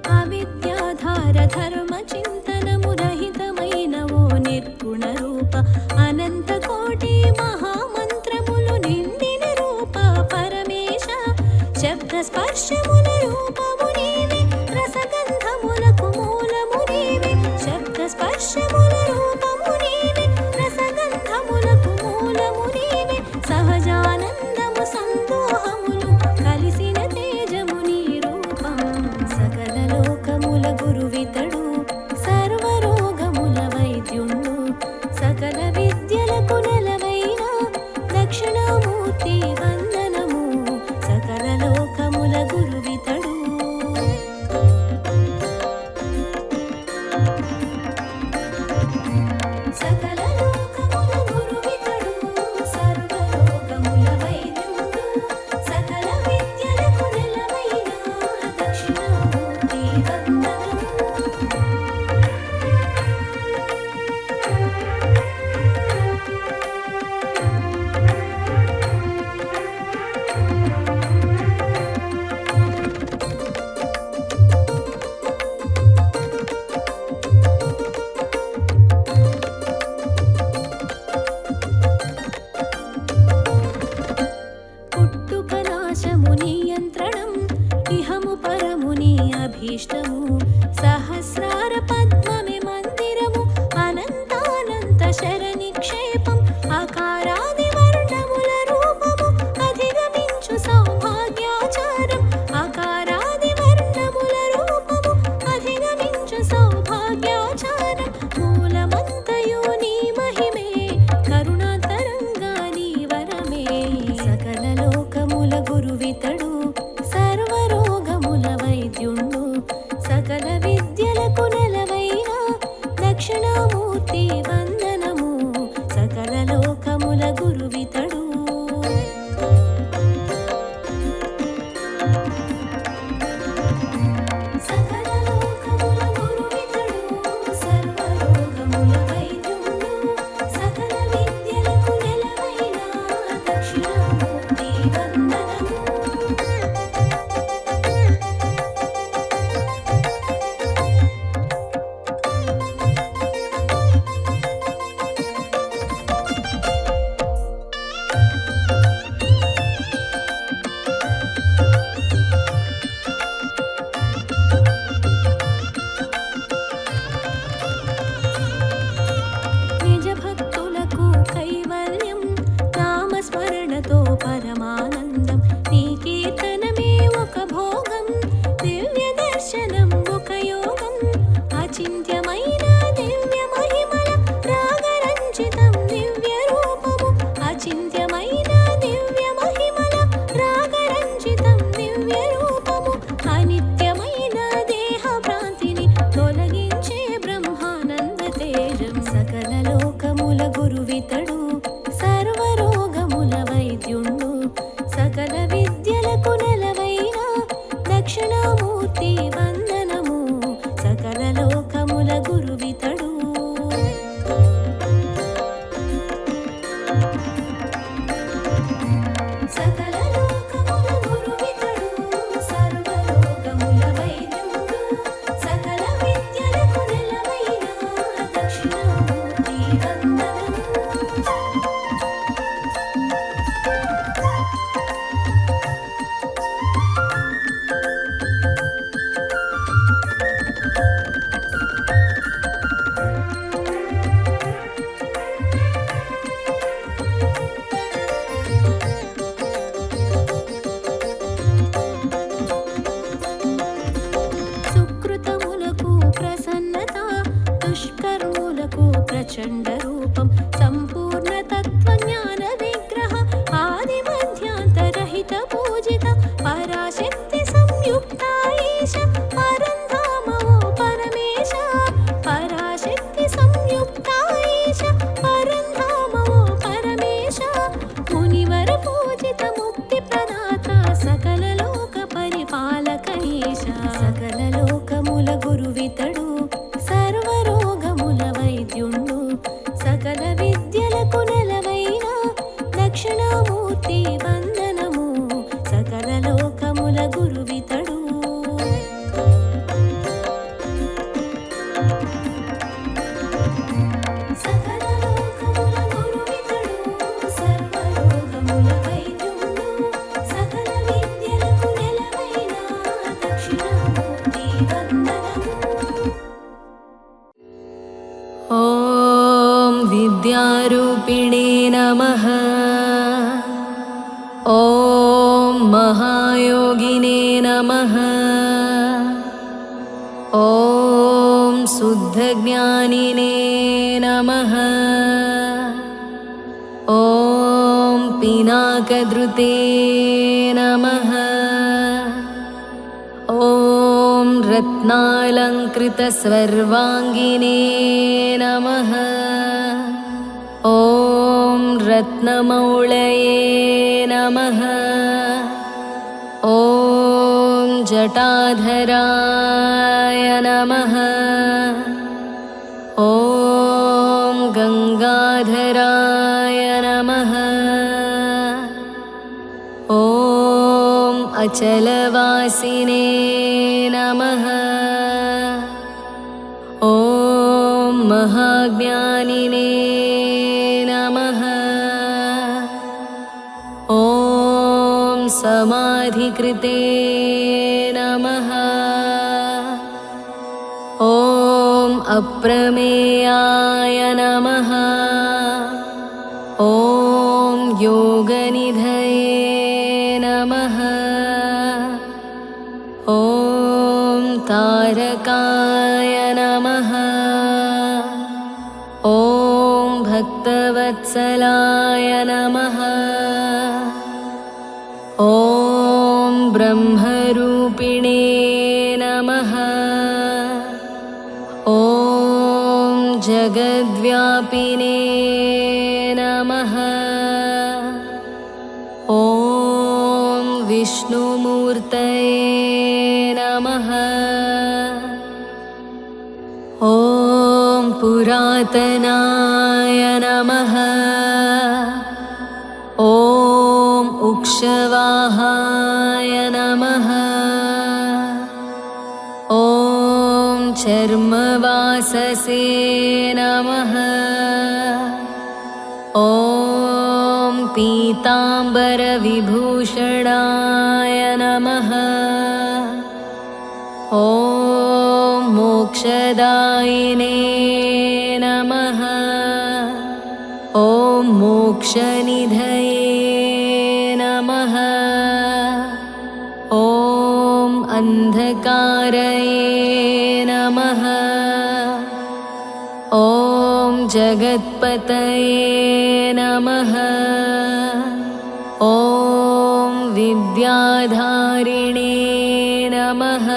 S2: అవిద్యాధార ధర్మ చింతనము రహితమైన ఓ నిర్గుణ రూప అనంత కోటి మహామంత్రములు నిండిన రూప పరమేశ శబ్ద స్పర్శముల రూపము నీవే రసగంధములకు మూలము నీవే శబ్ద స్పర్శముల రూపము నీవే రసగంధములకు మూలము నీవే సహజానందము సందోహములు కలిసిన తేజము నీ రూపం సకల లోకముల గురువితడు సర్వరోగముల వైద్యుండు సకల విద్య సకల లోకముల గురువితడు సర్వరోగముల వైద్యుడు సకల విద్యలకు నెలవైన దక్షిణామూర్తి వందనము. పుట్టుక నాశము నియంత్రణం ఇహము పరముని అభీష్టము సహస్రార పద్మమే మందిరము అనంతానంత శరనిక్షేపం ఆకారాది వర్ణముల రూపము అధిగమించు సౌభాగ్యాచారం ఆకారాది వర్ణముల రూపము అధిగమించు సౌభాగ్యాచారం మూలమంతయు నీ మహిమే కరుణాంతరంగా నీ వరమే సకల లోకముల గురువితడు సర్వరోగముల వైద్యుండు సకల విద్యలకు నెలవైన దక్షిణామూర్తి వందనము సకల లోకముల గురువితడు. సకల లోకముల గురువితడు సర్వరోగముల వైద్యుండు సకల విద్యలకు నెలవైన దక్షిణామూర్తి వందనము. నిజ భక్తులకు కైవల్యం నామస్మరణతో పరమానందం నీ కీర్తనమే ఒక భోగం దివ్య దర్శనం ఒక యోగం అచింత్యమైన దివ్య మహిమల రాగరంజితం దివ్య రూపము అచింత్యమైన దివ్య మహిమల రాగరంజితం దివ్య రూపము అనిత్యమైన దేహ భ్రాంతిని తొలగించే బ్రహ్మానంద తేజం సకల లోకముల గురువితడు సర్వరోగముల వైద్యుండు సకల విద్యలకు నెలవైన దక్షిణామూర్తి వందనము సకల లోకముల గురువితడు. సకల లోకముల గురువితడు సర్వరోగముల వైద్యుండు సకల విద్యలకు నెలవైన దక్షిణామూర్తి వందనము. సుకృతములకు ప్రసన్నత దుష్కర్ములకు ప్రచండ రూపం సంపూర్ణ తత్వజ్ఞాన విగ్రహ ఆది మధ్యాంతరహిత పూజిత పరాశక్తి సంయుక్త ఈశ పరంధామో పరమేశ పరాశక్తి సంయుక్త ఈశ పరంధామో పరమేశ మునివర పూజిత ముక్తి ప్రదాత సకల లోక పరిపాలక ఈశ సకల లోకముల గురువితడు సర్వరోగముల వైద్యుండు సకల విద్యలకు నెలవైన దక్షిణామూర్తి వందనము సకల లోకముల గురువితడు. సకల లోకముల గురువితడు సర్వరోగముల వైద్యుండు సకల విద్యలకు నెలవైన దక్షిణామూర్తి వందనము.
S1: ॐ विद्यारूपिणे नमः ॐ महायोगिने नमः ॐ शुद्धज्ञानिने नमः ॐ पिनाकधृते नमः ॐ रत्नालङ्कृतस्वर्वाङ्गिने नमः। रत्नमौळये नमः। ॐ जटाधराय नमः। ॐ गङ्गाधराय नमः। ॐ अचलवासिने नमः। ॐ महाज्ञानिने नमः। ॐ समाधिकृते नमः। ॐ अप्रमेयाय नमः। ॐ योगनिधये नमः। ॐ तारकाय नमः। ॐ भक्तवत्सलाय नमः। ॐ ब्रह्मरूपिणे नमः। ॐ जगद्व्यापिने नमः। ॐ विष्णुमूर्तये नमः। ॐ पुरातनाय नमः। ॐ उक्षवाहाय नमः। ॐ चर्मवाससे नमः। ॐ पीताम्बरविभूषणाय नमः। ॐ मोक्षदायिने नमः। ॐ मोक्षनिधये नमः। ॐ अन्धकारये नमः। ॐ जगत्पतये नमः। ॐ विद्याधारिणे नमः।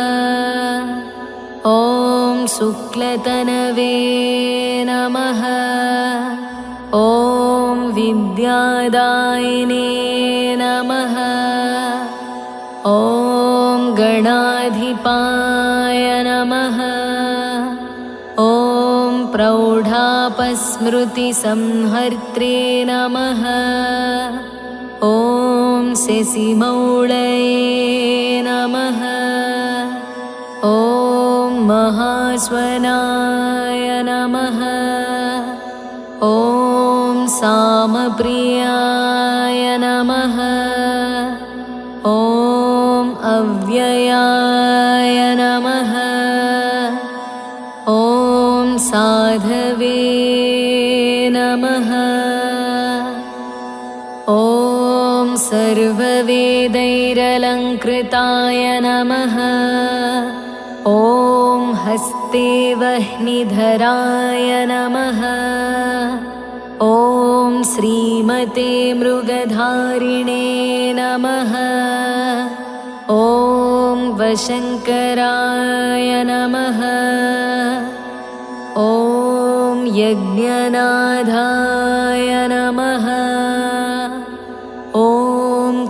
S1: ॐ शुक्लतनवे नमः। ॐ विद्यादायिने नमः। ॐ गणाधिपाय नमः। ॐ प्रौढापस्मृतिसंहर्त्रे नमः। ॐ शशिमौळये नमः। ॐ महास्वनाय नमः। ॐ सामप्रियाय नमः। ॐ अव्ययाय नमः। ॐ साधवे नमः। ॐ सर्ववेदैरलङ्कृताय नमः। ॐ हस्ते वह्निधराय नमः। ॐ श्रीमते मृगधारिणे नमः। ॐ वशङ्कराय नमः। ॐ यज्ञनाथाय नमः। ॐ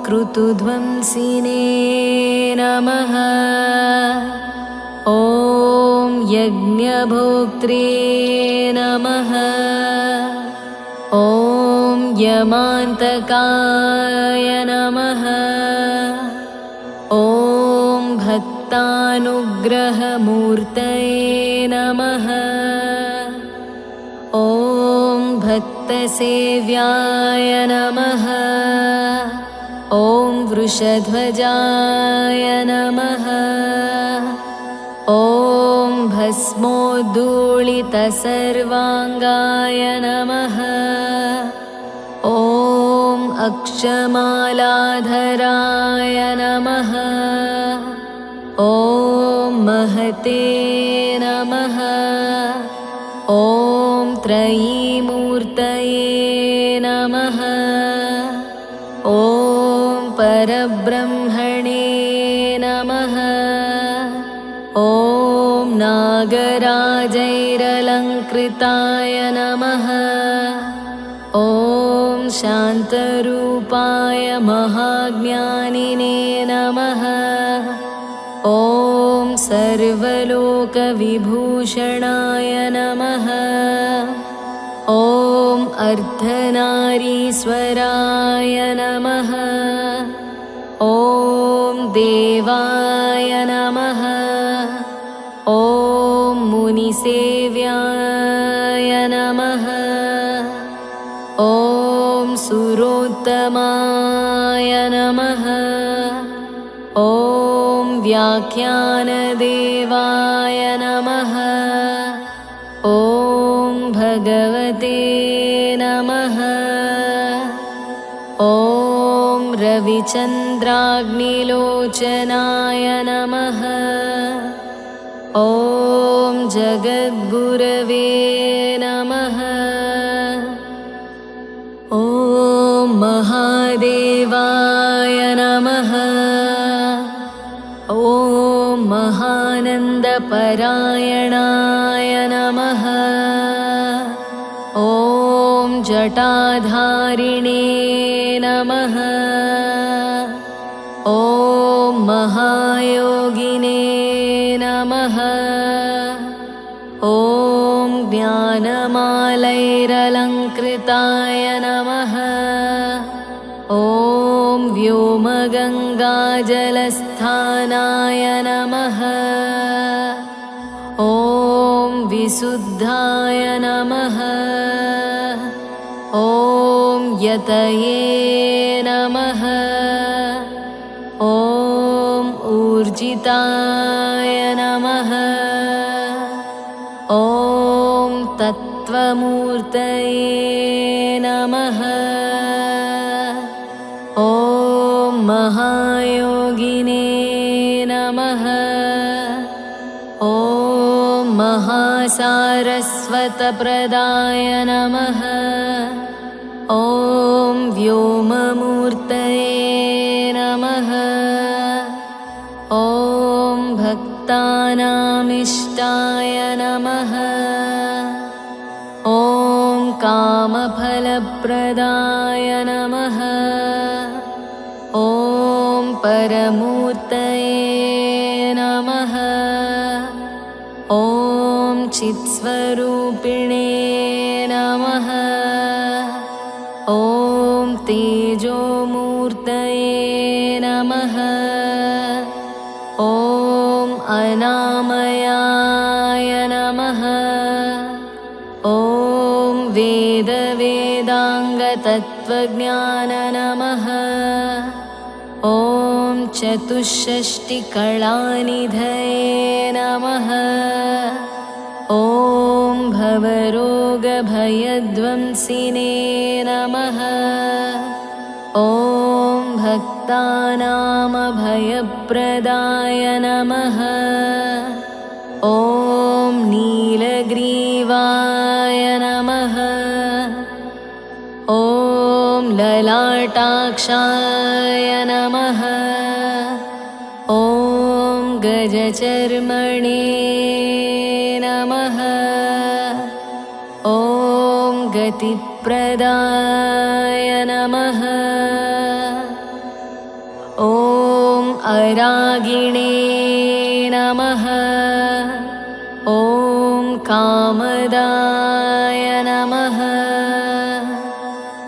S1: कृतुध्वंसिने नमः। ॐ यज्ञभोक्त्रे नमः। ॐ यमान्तकाय नमः। ॐ भक्तानुग्रहमूर्तये नमः। ॐ भक्तसेव्याय नमः। ॐ वृषध्वजाय नमः। ॐ भस्मोद्धूलितसर्वाङ्गाय नमः। ॐ अक्षमालाधराय नमः। ॐ महते नमः। ॐ त्रयीमूर्तये नमः। ॐ परब्रह्मणे नमः। ॐ नागराजैरलङ्कृताय नमः। ॐ शान्तरूपाय महाज्ञानिने नमः। ॐ सर्वलोकविभूषणाय नमः। ॐ अर्धनारीश्वराय नमः। ॐ देवाय नमः। ॐ मुनिसेव्याय नमः। ॐ सुरोत्तमाय नमः। ॐ व्याख्यानदेवाय नमः। ॐ भगवते नमः। ॐ रविचन्द्राग्निलोचनाय नमः। ॐ जगद्गुरवे नमः। ॐ महादेवाय नमः। ॐ महानन्दपरायणाय नमः। ॐ जटाधारिणे नमः। ॐ महायोगिने नमः। ॐ ज्ञानमालैरलङ्कृताय नमः। ॐ व्योमगङ्गाजलस्थानाय नमः। ॐ विशुद्धाय नमः। ॐ यतये नमः। ॐ ऊर्जिताय नमः। ॐ तत्त्वमूर्तये नमः। ॐ महायोगिने नमः। ॐ महासारस्वतप्रदाय नमः। ॐ व्योममूर्तये नमः। ॐ भक्तानामिष्टाय नमः। ॐ कामफलप्रदाय नमः। ॐ परमूर्तये नमः। ॐ चित्स्वरूपिणे नमः। ॐ तेजोमूर्तये नमः। ॐ अनामयाय नमः। ॐ वेदवेदाङ्गतत्त्वज्ञान नमः। ॐ चतुष्षष्टिकलानिधये नमः। ॐ भवरोगभयध्वंसिने नमः। ॐ भक्तानामभयप्रदाय नमः। ॐ नीलग्रीवाय नमः। ॐ ललाटाक्षाय नमः। ॐ गजचर्मणे नमः। ॐ गतिप्रदाय नमः। ॐ अरागिणे नमः। ॐ कामदाय नमः।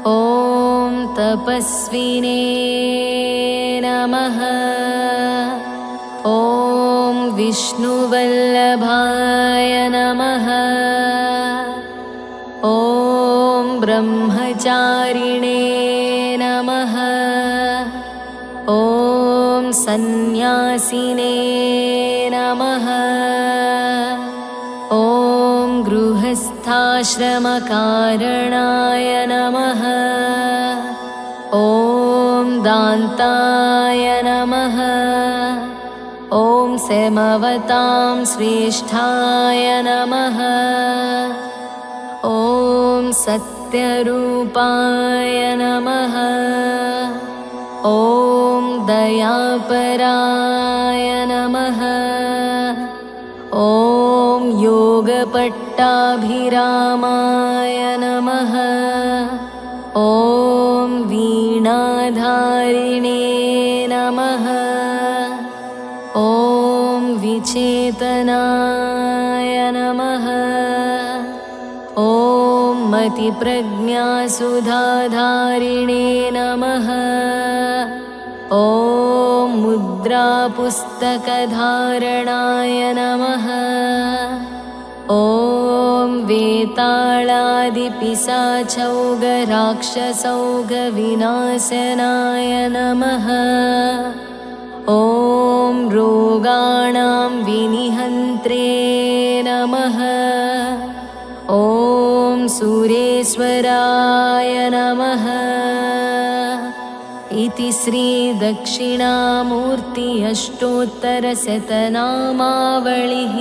S1: ॐ तपस्विने नमः। ॐ विष्णुवल्लभाय नमः। ॐ ब्रह्मचारिणे नमः। ॐ सन्न्यासिने नमः। ॐ गृहस्थाश्रमकारणाय नमः। ॐ दान्ताय नमः। ॐ सेमवतां श्रेष्ठाय नमः। ॐ सत्यरूपाय नमः। ॐ दयापराय नमः। ॐ योगपट्टाभिरामाय नमः। ॐ नमः। ॐ विचेतनाय नमः। ॐ मतिप्रज्ञासुधाधारिणे नमः। ॐ मुद्रापुस्तकधारणाय नमः। ॐ वेताळादिपिशाचौघराक्षसौघविनाशनाय नमः। ॐ रोगाणां विनिहन्त्रे नमः। ॐ सुरेश्वराय नमः। इति श्रीदक्षिणामूर्ति अष्टोत्तरशतनामावलिः।